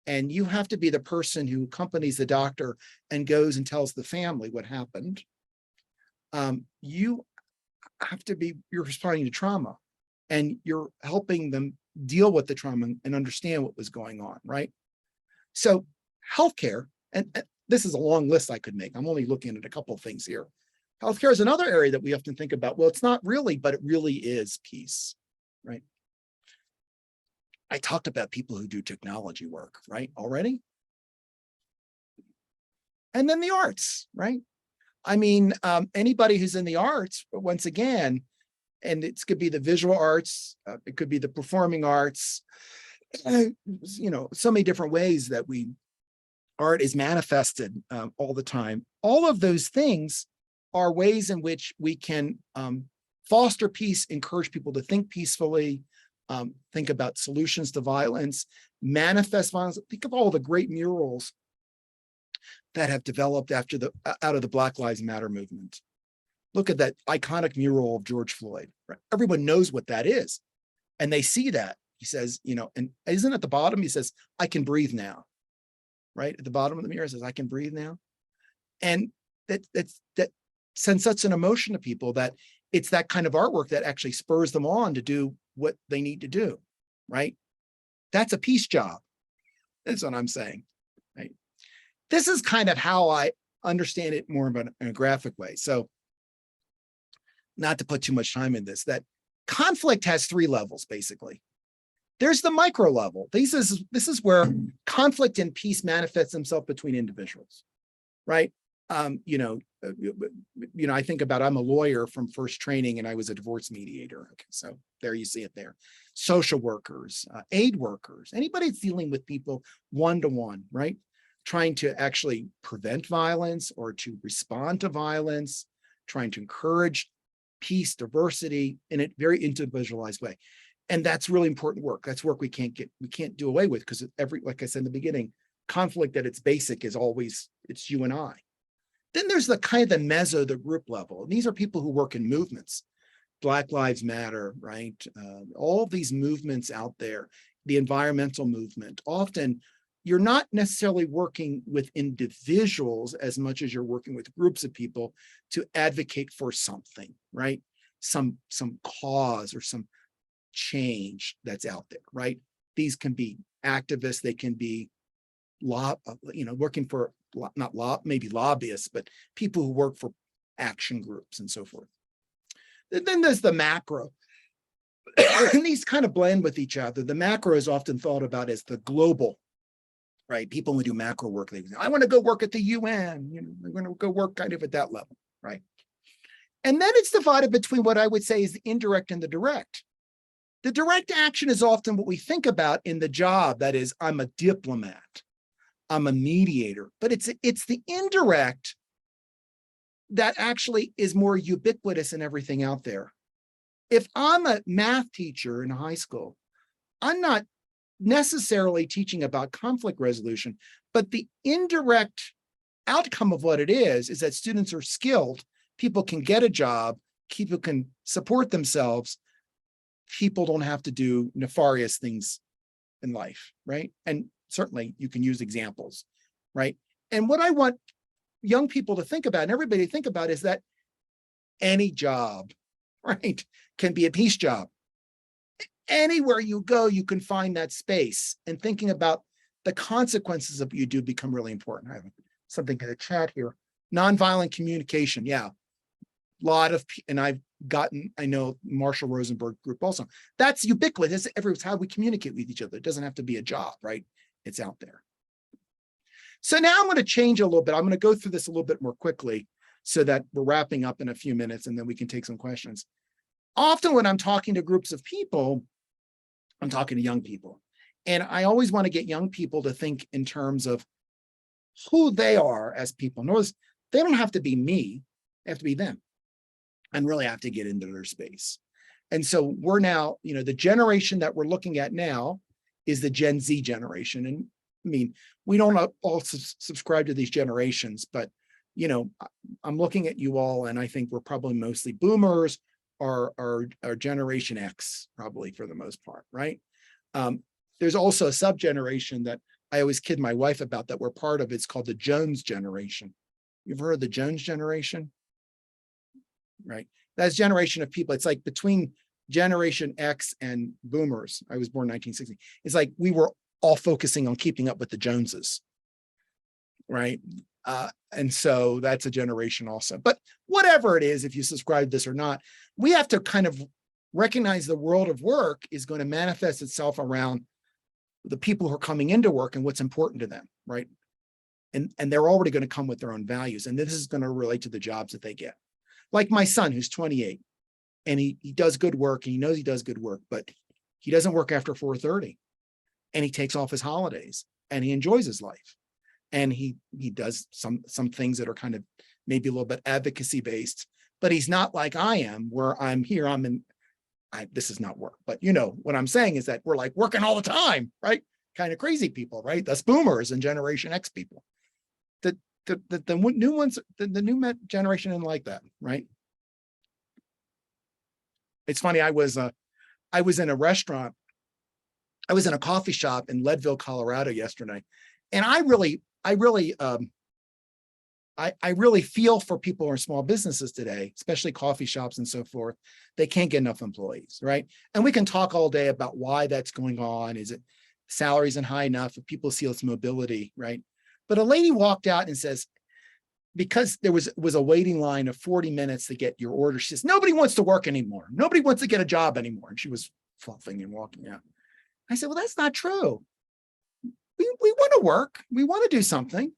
and you have to be the person who accompanies the doctor and goes and tells the family what happened, you have to be, you're responding to trauma and you're helping them deal with the trauma and understand what was going on, right? So healthcare, and this is a long list I could make. I'm only looking at a couple of things here. Healthcare is another area that we often think about. Well, it's not really, but it really is peace, right? I talked about people who do technology work, right, already? And then the arts, right? I mean, anybody who's in the arts, once again, and it could be the visual arts, it could be the performing arts, you know, so many different ways that art is manifested all the time. All of those things are ways in which we can foster peace, encourage people to think peacefully, think about solutions to violence, manifest violence. Think of all the great murals that have developed out of the Black Lives Matter movement. Look at that iconic mural of George Floyd. Right? Everyone knows what that is. And they see that. He says, you know, and isn't at the bottom, he says, I can breathe now. Right? At the bottom of the mirror, it says, I can breathe now. And that sends such an emotion to people that it's that kind of artwork that actually spurs them on to do what they need to do. Right? That's a peace job. That's what I'm saying. Right? This is kind of how I understand it more in a graphic way. So not to put too much time in this, that conflict has 3 levels, basically. There's the micro level. This is where conflict and peace manifests themselves between individuals, right? You know, I think about, I'm a lawyer from first training and I was a divorce mediator. Okay, so there you see it there. Social workers, aid workers, anybody that's dealing with people one-to-one, right? Trying to actually prevent violence or to respond to violence, trying to encourage peace, diversity in a very individualized way. And that's really important work. That's work we can't do away with, because like I said in the beginning, conflict at its basic is always, it's you and I. Then there's the kind of the group level. And these are people who work in movements, Black Lives Matter, right? All of these movements out there, the environmental movement. Often you're not necessarily working with individuals as much as you're working with groups of people to advocate for something, right? Some cause or some change that's out there, right? These can be activists, they can be working for maybe lobbyists, but people who work for action groups and so forth. Then there's the macro. And these kind of blend with each other. The macro is often thought about as the global, right? People who do macro work, they say, I want to go work at the UN, they're going to go work kind of at that level, right? And then it's divided between what I would say is the indirect and the direct. The direct action is often what we think about in the job. That is, I'm a diplomat, I'm a mediator, but it's the indirect that actually is more ubiquitous in everything out there. If I'm a math teacher in high school, I'm not necessarily teaching about conflict resolution, but the indirect outcome of what it is that students are skilled, people can get a job, people can support themselves, people don't have to do nefarious things in life, right? And certainly you can use examples, right? And what I want young people to think about and everybody to think about is that any job, right, can be a peace job. Anywhere you go, you can find that space, and thinking about the consequences of what you do become really important. I have something in the chat here. Nonviolent communication. Yeah. And I've gotten, I know Marshall Rosenberg group also. That's ubiquitous. It's how we communicate with each other. It doesn't have to be a job, right? It's out there. So now I'm going to change a little bit. I'm going to go through this a little bit more quickly so that we're wrapping up in a few minutes and then we can take some questions. Often when I'm talking to groups of people, I'm talking to young people. And I always want to get young people to think in terms of who they are as people. Notice they don't have to be me, they have to be them, and really have to get into their space. And so we're now, the generation that we're looking at now is the Gen Z generation. And I mean, we don't all subscribe to these generations, but I'm looking at you all, and I think we're probably mostly boomers or Generation X, probably for the most part, right? There's also a sub-generation that I always kid my wife about that we're part of. It's called the Jones generation. You've heard of the Jones generation? Right? That's a generation of people. It's like between Generation X and boomers. I was born in 1960. It's like we were all focusing on keeping up with the Joneses, right? And so that's a generation also. But whatever it is, if you subscribe to this or not, we have to kind of recognize the world of work is going to manifest itself around the people who are coming into work and what's important to them, right? And they're already going to come with their own values. And this is going to relate to the jobs that they get. Like my son, who's 28, and he does good work, and he knows he does good work, but he doesn't work after 4:30, and he takes off his holidays, and he enjoys his life. And he does some things that are kind of maybe a little bit advocacy based, but he's not like I am, where I'm here, this is not work, but what I'm saying is that we're like working all the time, right? Kind of crazy people, right? That's boomers and Generation X people. The new ones, the new generation isn't like that, right? It's funny. I was in a restaurant. I was in a coffee shop in Leadville, Colorado yesterday, and I really feel for people who are small businesses today, especially coffee shops and so forth. They can't get enough employees, right? And we can talk all day about why that's going on. Is it salaries isn't high enough? If people see its mobility, right? But a lady walked out and says, because there was a waiting line of 40 minutes to get your order, she says, nobody wants to work anymore. Nobody wants to get a job anymore. And she was fluffing and walking out. I said, well, that's not true. We want to work. We want to do something.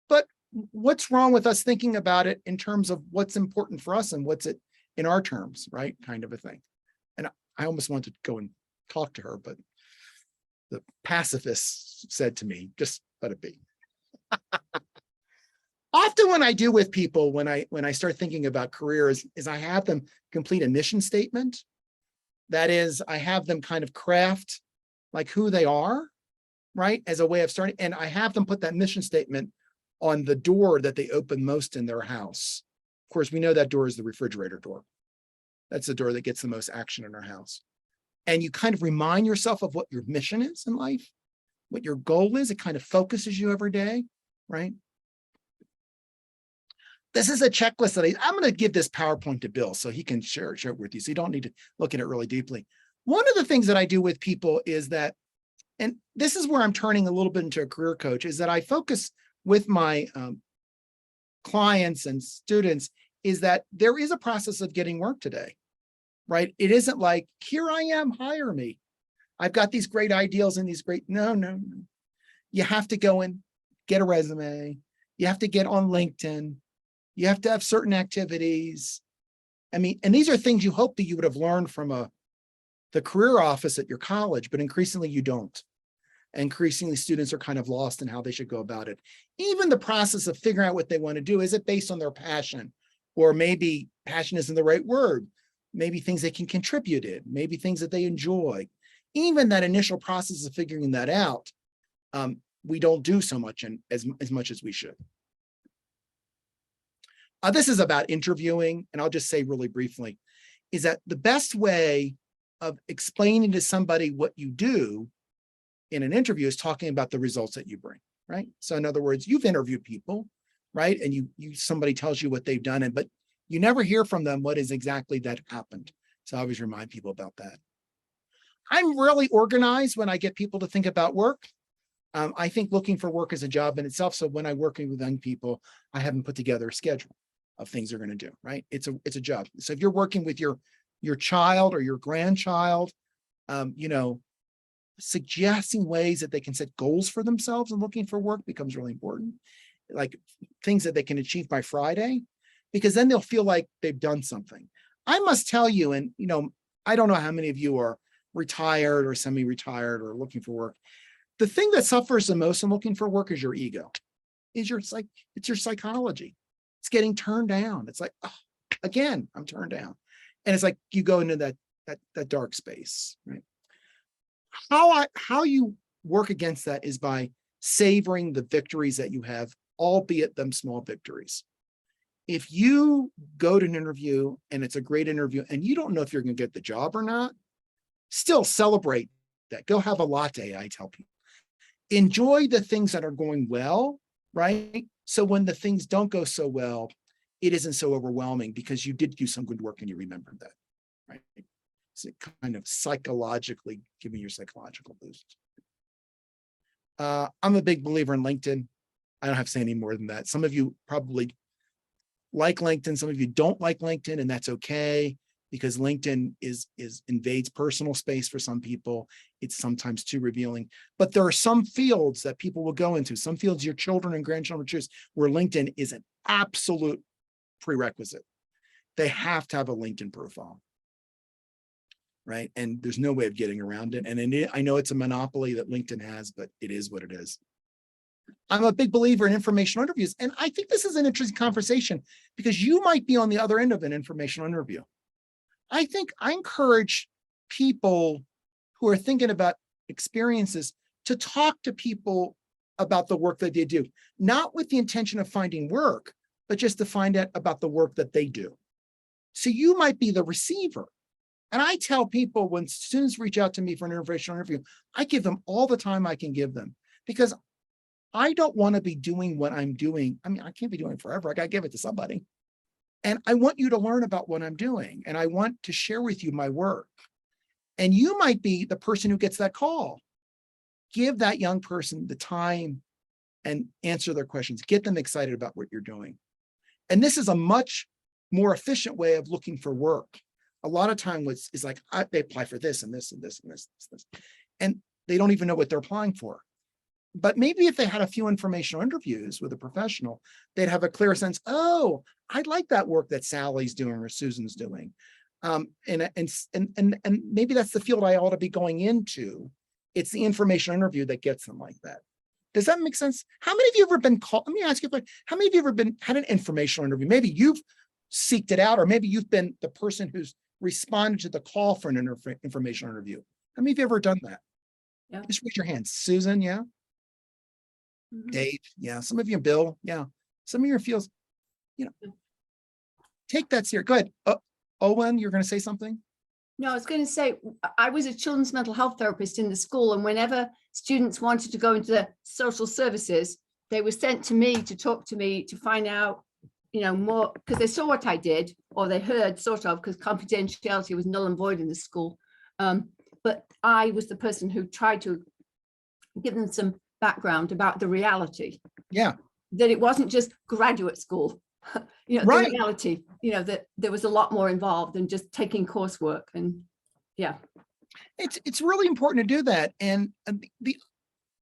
But what's wrong with us thinking about it in terms of what's important for us and what's it in our terms, right? Kind of a thing. And I almost wanted to go and talk to her, but the pacifist said to me, just let it be. Often when I do with people, when I start thinking about careers, is I have them complete a mission statement. That is, I have them kind of craft like who they are, right? As a way of starting, and I have them put that mission statement on the door that they open most in their house. Of course, we know that door is the refrigerator door. That's the door that gets the most action in our house. And you kind of remind yourself of what your mission is in life, what your goal is. It kind of focuses you every day, right? This is a checklist that I'm going to give this PowerPoint to Bill so he can share it with you. So you don't need to look at it really deeply. One of the things that I do with people is that, and this is where I'm turning a little bit into a career coach, is that I focus with my clients and students is that there is a process of getting work today, right? It isn't like, here I am, hire me. I've got these great ideals and these great, no. You have to go and get a resume. You have to get on LinkedIn. You have to have certain activities. I mean, and these are things you hope that you would have learned from the career office at your college, but increasingly you don't. Increasingly, students are kind of lost in how they should go about it. Even the process of figuring out what they want to do, is it based on their passion? Or maybe passion isn't the right word. Maybe things they can contribute in, maybe things that they enjoy. Even that initial process of figuring that out, we don't do so much and as much as we should. This is about interviewing, and I'll just say really briefly, is that the best way of explaining to somebody what you do in an interview is talking about the results that you bring, right? So in other words, you've interviewed people, right? And somebody tells you what they've done, but you never hear from them what is exactly that happened. So I always remind people about that. I'm really organized when I get people to think about work. I think looking for work is a job in itself. So when I'm working with young people, I have them put together a schedule. of things they're going to do, right? It's a job. So if you're working with your child or your grandchild, suggesting ways that they can set goals for themselves and looking for work becomes really important. Like things that they can achieve by Friday, because then they'll feel like they've done something. I must tell you, and I don't know how many of you are retired or semi-retired or looking for work. The thing that suffers the most in looking for work is your ego, it's your psychology. It's getting turned down. It's like, oh, again, I'm turned down. And it's like you go into that dark space, right? How you work against that is by savoring the victories that you have, albeit them small victories. If you go to an interview and it's a great interview and you don't know if you're going to get the job or not, still celebrate that. Go have a latte, I tell people. Enjoy the things that are going well, right? So when the things don't go so well, it isn't so overwhelming because you did do some good work and you remembered that, right? So kind of psychologically giving your psychological boost. I'm a big believer in LinkedIn. I don't have to say any more than that. Some of you probably like LinkedIn. Some of you don't like LinkedIn, and that's okay, because LinkedIn invades personal space for some people. It's sometimes too revealing, but there are some fields that people will go into, some fields your children and grandchildren choose, where LinkedIn is an absolute prerequisite. They have to have a LinkedIn profile, right? And there's no way of getting around it. And I know it's a monopoly that LinkedIn has, but it is what it is. I'm a big believer in informational interviews. And I think this is an interesting conversation because you might be on the other end of an informational interview. I encourage people who are thinking about experiences to talk to people about the work that they do, not with the intention of finding work, but just to find out about the work that they do. So you might be the receiver. And I tell people when students reach out to me for an informational interview, I give them all the time I can give them, because I don't want to be doing what I'm doing. I mean, I can't be doing it forever. I got to give it to somebody. And I want you to learn about what I'm doing. And I want to share with you my work. And you might be the person who gets that call. Give that young person the time and answer their questions. Get them excited about what you're doing. And this is a much more efficient way of looking for work. A lot of time is like, they apply for this and this and this and this, and they don't even know what they're applying for. But maybe if they had a few informational interviews with a professional, they'd have a clear sense, oh, I like that work that Sally's doing or Susan's doing. And maybe that's the field I ought to be going into. It's the informational interview that gets them like that. Does that make sense? How many of you ever been called? Let me ask you a question. How many of you ever had an informational interview? Maybe you've seeked it out, or maybe you've been the person who's responded to the call for an informational interview. How many of you ever done that? Yeah. Just raise your hand. Susan, yeah. Mhm. Dave, yeah. Some of you, Bill, yeah. Some of your fields, take that serious. Go ahead. Owen, you're going to say something? No, I was going to say, I was a children's mental health therapist in the school, and whenever students wanted to go into the social services, they were sent to me to talk to me to find out, more, because they saw what I did, or they heard sort of, because confidentiality was null and void in the school. But I was the person who tried to give them some background about the reality. Yeah. That it wasn't just graduate school. Right. The reality, that there was a lot more involved than just taking coursework. And yeah. It's really important to do that. And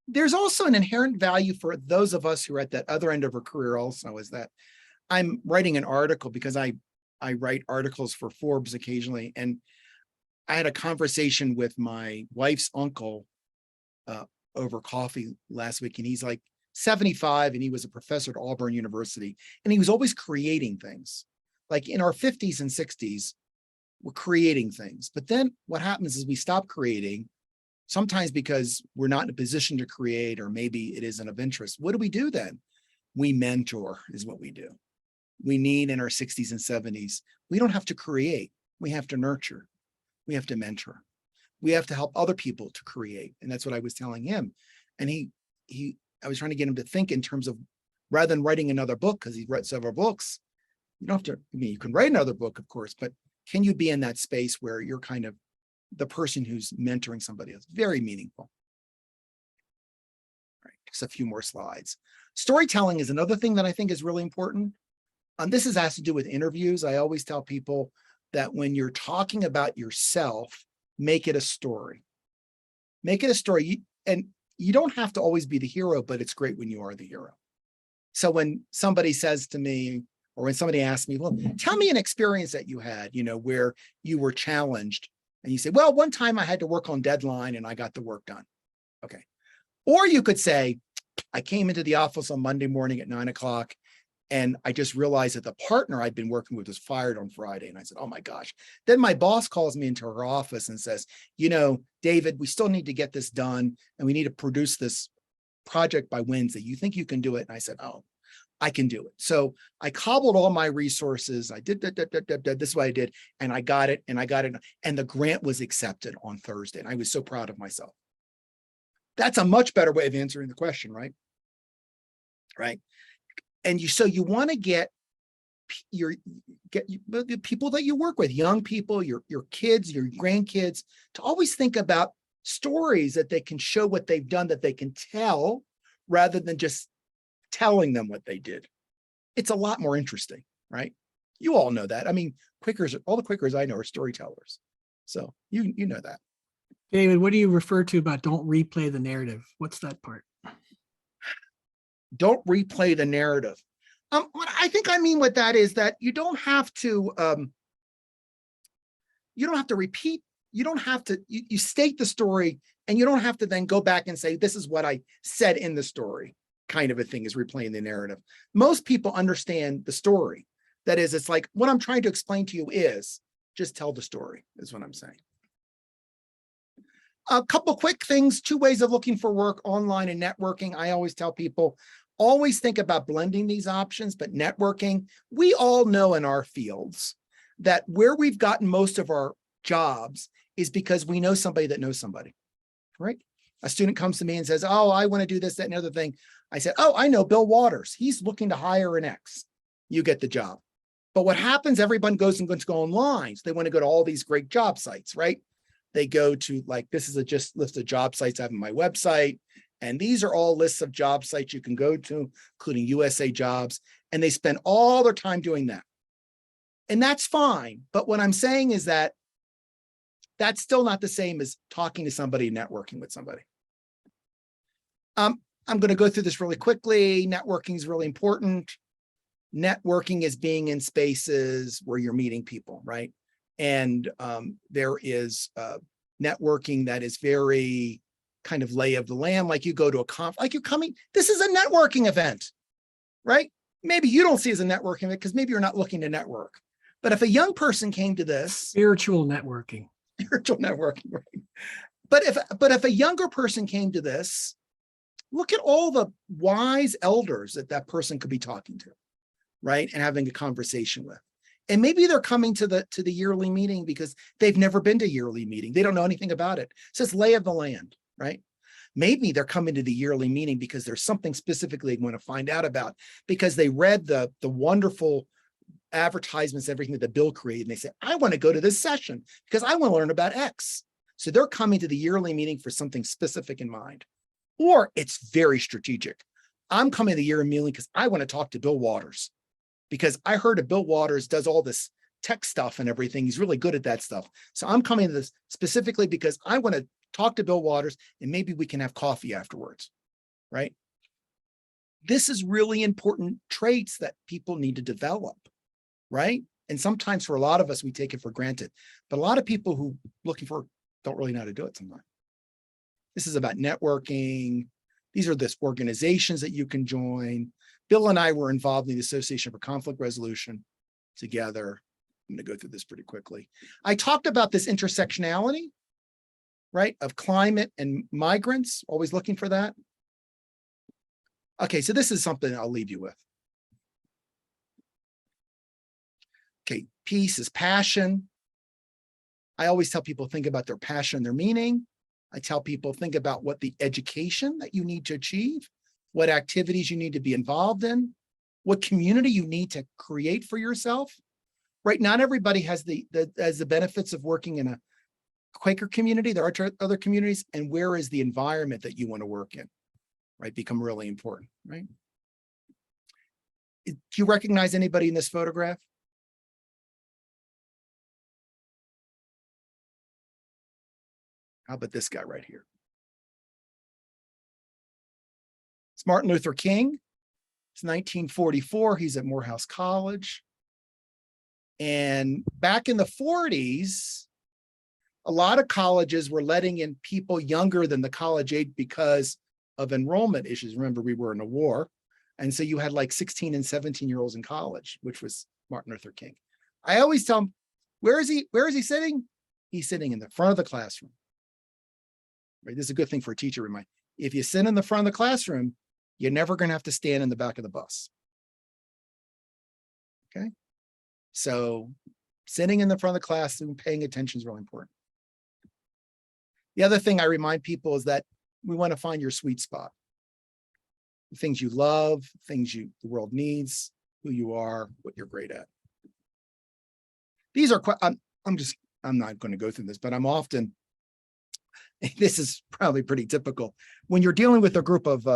there's also an inherent value for those of us who are at that other end of our career also, is that I'm writing an article, because I write articles for Forbes occasionally. And I had a conversation with my wife's uncle over coffee last week. And he's like 75, and he was a professor at Auburn University. And he was always creating things. Like in our 50s and 60s, we're creating things. But then what happens is we stop creating, sometimes because we're not in a position to create, or maybe it isn't of interest. What do we do then? We mentor is what we do. We need, in our 60s and 70s, we don't have to create. We have to nurture. We have to mentor. We have to help other people to create. And that's what I was telling him. And I was trying to get him to think in terms of, rather than writing another book, because he's read several books, you don't have to, you can write another book, of course, but can you be in that space where you're kind of the person who's mentoring somebody else? Very meaningful. All right, just a few more slides. Storytelling is another thing that I think is really important. This has to do with interviews. I always tell people that when you're talking about yourself, make it a story. Make it a story. And you don't have to always be the hero, but it's great when you are the hero. So when somebody says to me, or when somebody asks me, well, tell me an experience that you had, where you were challenged. And you say, well, one time I had to work on deadline and I got the work done. Okay. Or you could say, I came into the office on Monday morning at 9 o'clock and I just realized that the partner I'd been working with was fired on Friday. And I said, oh my gosh. Then my boss calls me into her office and says, David, we still need to get this done and we need to produce this project by Wednesday. You think you can do it? And I said, oh, I can do it. So I cobbled all my resources. I did this is what I did. And I got it. And the grant was accepted on Thursday. And I was so proud of myself. That's a much better way of answering the question, right? Right. And so you want to get the people that you work with, young people, your kids, your grandkids, to always think about stories that they can show what they've done, that they can tell, rather than just telling them what they did. It's a lot more interesting, right? You all know that. I mean, Quakers, all the Quakers I know are storytellers. So you know that. David, what do you refer to about don't replay the narrative? What's that part? Don't replay the narrative. What I think I mean with that is that you don't have to repeat. You don't have to, you state the story and you don't have to then go back and say, this is what I said in the story, kind of a thing is replaying the narrative. Most people understand the story. That is, it's like, what I'm trying to explain to you is just tell the story, is what I'm saying. A couple quick things, 2 ways of looking for work, online and networking. I always tell people, always think about blending these options, but networking, we all know in our fields that where we've gotten most of our jobs is because we know somebody that knows somebody, right? A student comes to me and says, oh, I want to do this, that, and the other thing. I said, oh, I know Bill Waters. He's looking to hire an X. You get the job. But what happens, everyone goes and go online. So they want to go to all these great job sites, right? They go to, like, this is a just list of job sites I have on my website. And these are all lists of job sites you can go to, including USA Jobs. And they spend all their time doing that. And that's fine. But what I'm saying is that that's still not the same as talking to somebody, networking with somebody. I'm going to go through this really quickly. Networking is really important. Networking is being in spaces where you're meeting people, right? And there is networking that is very kind of lay of the land, like you go to a conference, like you're coming, this is a networking event, right? Maybe you don't see it as a networking event because maybe you're not looking to network. But if a young person came to this, Spiritual networking. spiritual networking, right? But if a younger person came to this, look at all the wise elders that person could be talking to, right? And having a conversation with. And maybe they're coming to the yearly meeting because they've never been to yearly meeting. They don't know anything about it. It says lay of the land, right? Maybe they're coming to the yearly meeting because there's something specifically they want to find out about, because they read the wonderful advertisements, everything that the bill created. And they say, I want to go to this session because I want to learn about X. So they're coming to the yearly meeting for something specific in mind. Or it's very strategic. I'm coming to the yearly meeting because I want to talk to Bill Waters, because I heard that Bill Waters does all this tech stuff and everything. He's really good at that stuff. So I'm coming to this specifically because I want to talk to Bill Waters and maybe we can have coffee afterwards, right? This is really important traits that people need to develop, right? And sometimes for a lot of us, we take it for granted, but a lot of people who are looking for don't really know how to do it sometimes. This is about networking. These are the organizations that you can join. Bill and I were involved in the Association for Conflict Resolution together. I'm going to go through this pretty quickly. I talked about this intersectionality, right, of climate and migrants, always looking for that. Okay, so this is something I'll leave you with. Okay, peace is passion. I always tell people think about their passion and their meaning. I tell people think about what the education that you need to achieve, what activities you need to be involved in, what community you need to create for yourself, right? Not everybody has the benefits of working in a Quaker community. There are other communities, and where is the environment that you want to work in, right? Become really important, right? Do you recognize anybody in this photograph? How about this guy right here? It's Martin Luther King. It's 1944. He's at Morehouse College. And back in the 40s, a lot of colleges were letting in people younger than the college age because of enrollment issues. Remember, we were in a war. And so you had like 16 and 17-year-olds in college, which was Martin Luther King. I always tell him, where is he sitting? He's sitting in the front of the classroom. Right? This is a good thing for a teacher to remind. If you sit in the front of the classroom, you're never going to have to stand in the back of the bus. Okay. So sitting in the front of the classroom, paying attention is really important. The other thing I remind people is that we want to find your sweet spot. The things you love, things the world needs, who you are, what you're great at. These are, I'm not going to go through this, but I'm often, this is probably pretty typical. When you're dealing with a group of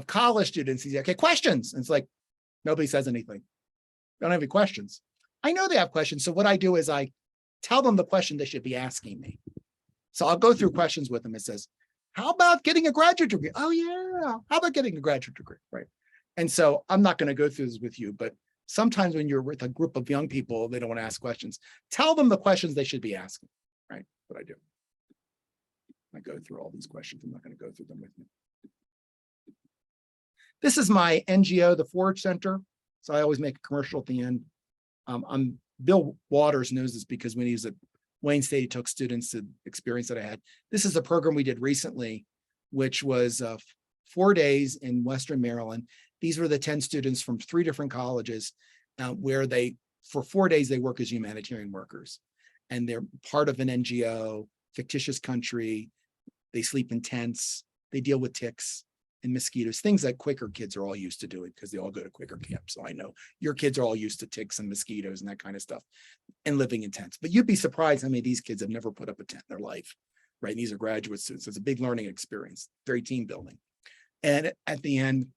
college students, he's like, okay, questions. And it's like, nobody says anything. Don't have any questions. I know they have questions. So what I do is I tell them the question they should be asking me. So I'll go through questions with them. It says, how about getting a graduate degree? Oh yeah. How about getting a graduate degree? Right. And so I'm not going to go through this with you, but sometimes when you're with a group of young people, they don't want to ask questions. Tell them the questions they should be asking. Right. What I do. I go through all these questions. I'm not going to go through them with you. This is my NGO, the Forge Center. So I always make a commercial at the end. Bill Waters knows this because when he was at Wayne State, he took students to experience that I had. This is a program we did recently, which was 4 days in Western Maryland. These were the 10 students from 3 different colleges where for 4 days, they work as humanitarian workers. And they're part of an NGO, fictitious country. They sleep in tents. They deal with ticks and mosquitoes, things that Quaker kids are all used to doing because they all go to Quaker camp. So I know your kids are all used to ticks and mosquitoes and that kind of stuff and living in tents. But you'd be surprised how many of these kids have never put up a tent in their life, right? And these are graduate students. It's a big learning experience, very team building. And at the end,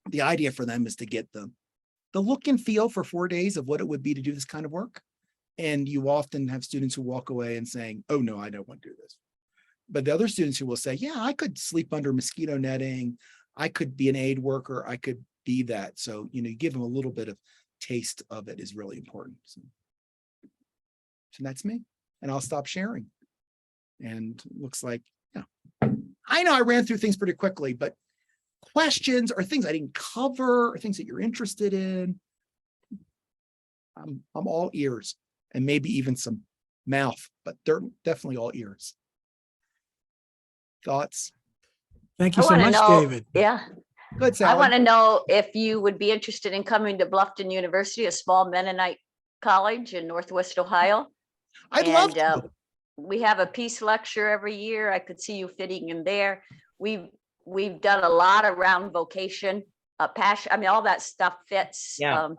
the idea for them is to get the look and feel for 4 days of what it would be to do this kind of work. And you often have students who walk away and saying, oh no, I don't want to do this. But the other students who will say, yeah, I could sleep under mosquito netting. I could be an aid worker. I could be that. So, you give them a little bit of taste of it is really important. So that's me. And I'll stop sharing. And looks like, yeah, I know I ran through things pretty quickly, but questions or things I didn't cover or things that you're interested in, I'm all ears and maybe even some mouth, but they're definitely all ears. Thoughts? Thank you I so wanna much, know- David. Yeah. Good, I Sally. want to know if you would be interested in coming to Bluffton University, a small Mennonite college in Northwest Ohio. I'd love And to. we have a peace lecture every year. I could see you fitting in there. We've done a lot around vocation, passion. I mean, all that stuff fits. Yeah.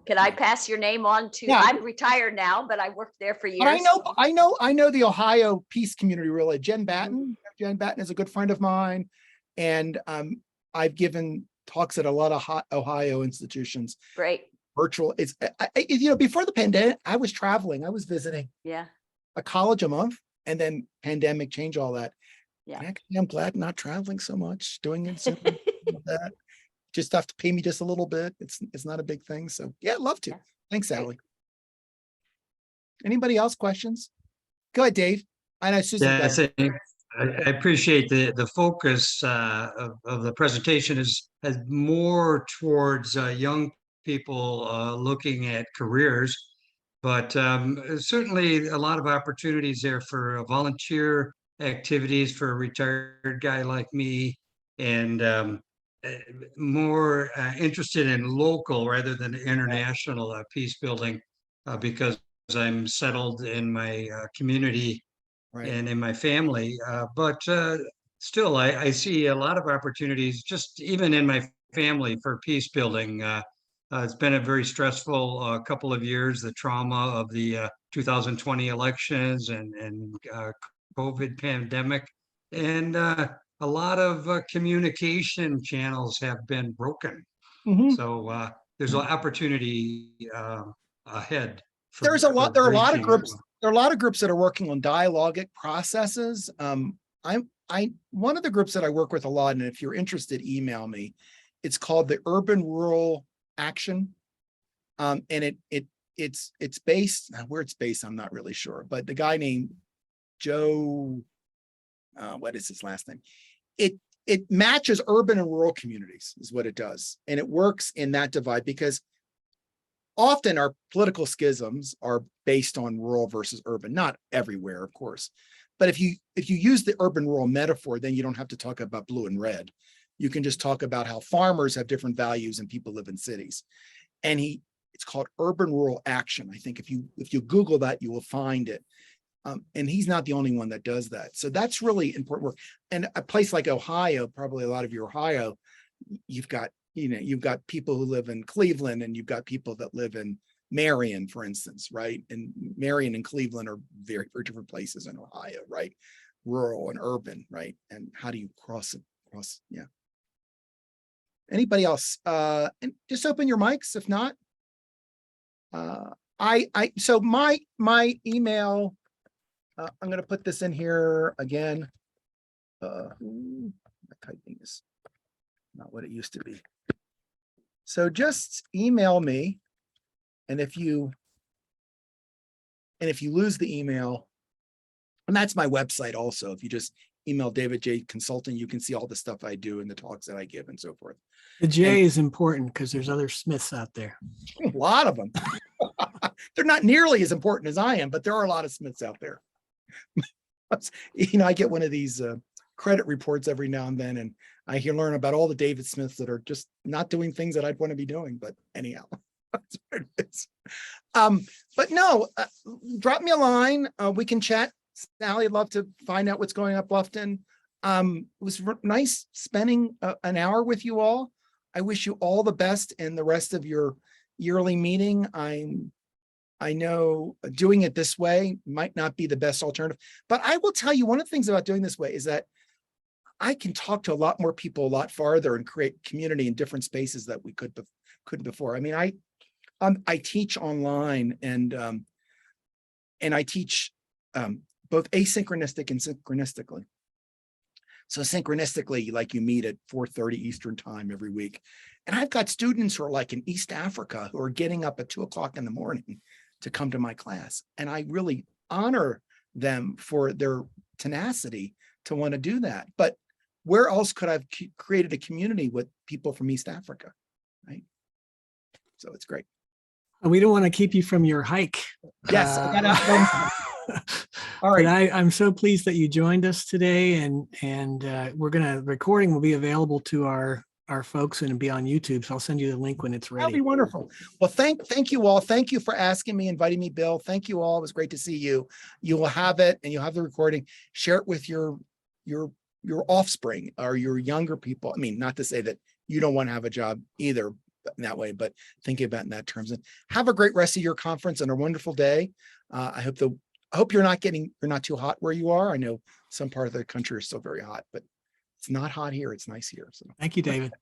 Can I pass your name on to? Yeah. I'm retired now, but I worked there for years. But I know the Ohio peace community really. Jen Batten is a good friend of mine, and I've given talks at a lot of Ohio institutions. Great. Virtual. It's before the pandemic, I was traveling. I was visiting Yeah. a college a month, and then pandemic changed all that. Yeah. Actually, I'm glad not traveling so much, doing it. That just have to pay me just a little bit. It's not a big thing. So yeah, I'd love to. Yeah. Thanks, Sally. Anybody else questions? Go ahead, Dave. I know Susan. Yeah, I appreciate the focus of the presentation has more towards young people looking at careers, but certainly a lot of opportunities there for volunteer activities for a retired guy like me, and more interested in local rather than international peace building because I'm settled in my community. Right. And in my family, but still, I see a lot of opportunities just even in my family for peace building. It's been a very stressful couple of years, the trauma of the 2020 elections and COVID pandemic, and a lot of communication channels have been broken. Mhm. So there's an opportunity ahead. for- There's a lot, for there are a lot of bridging. groups, there are a lot of groups that are working on dialogic processes. One of the groups that I work with a lot, and if you're interested, email me. It's called the Urban Rural Action. And it's based, where it's based, I'm not really sure, but the guy named Joe, what is his last name? It matches urban and rural communities is what it does. And it works in that divide because often our political schisms are based on rural versus urban, not everywhere, of course. But if you use the urban rural metaphor, then you don't have to talk about blue and red. You can just talk about how farmers have different values and people live in cities. And it's called Urban Rural Action. I think if you Google that, you will find it. And he's not the only one that does that. So that's really important work. And a place like Ohio, probably a lot of you Ohio, you've got people who live in Cleveland, and you've got people that live in Marion, for instance, right? And Marion and Cleveland are very, very different places in Ohio, right? Rural and urban, right? And how do you cross? Yeah. Anybody else? And just open your mics. If not, so my email, I'm going to put this in here again. My typing is not what it used to be. So just email me. And if you lose the email, and that's my website also, if you just email David J. Consulting, you can see all the stuff I do and the talks that I give and so forth. The J is important because there's other Smiths out there. A lot of them. They're not nearly as important as I am, but there are a lot of Smiths out there. I get one of these credit reports every now and then, and I learn about all the David Smiths that are just not doing things that I'd want to be doing. But anyhow, that's what it is. But no, drop me a line. We can chat. Sally, I'd love to find out what's going on at Bluffton. It was nice spending an hour with you all. I wish you all the best in the rest of your yearly meeting. I know doing it this way might not be the best alternative, but I will tell you, one of the things about doing this way is that I can talk to a lot more people a lot farther and create community in different spaces that we couldn't before. I mean, I teach online, and I teach both asynchronistic and synchronistically. So synchronistically, like you meet at 4:30 Eastern time every week. And I've got students who are like in East Africa who are getting up at 2 o'clock in the morning to come to my class. And I really honor them for their tenacity to want to do that. But where else could I have created a community with people from East Africa, right? So it's great. We don't want to keep you from your hike. Yes, I gotta all But right. I'm so pleased that you joined us today, and recording will be available to our folks and be on YouTube. So I'll send you the link when it's That'd ready. be wonderful. Well, thank you all. Thank you for asking me, inviting me, Bill. Thank you all. It was great to see you. You will have it, and you'll have the recording. Share it with your offspring or your younger people. I mean, not to say that you don't want to have a job either in that way, but thinking about it in that terms. And have a great rest of your conference and a wonderful day. I hope you're not too hot where you are. I know some part of the country is still very hot, but it's not hot here. It's nice here. So Thank you, David.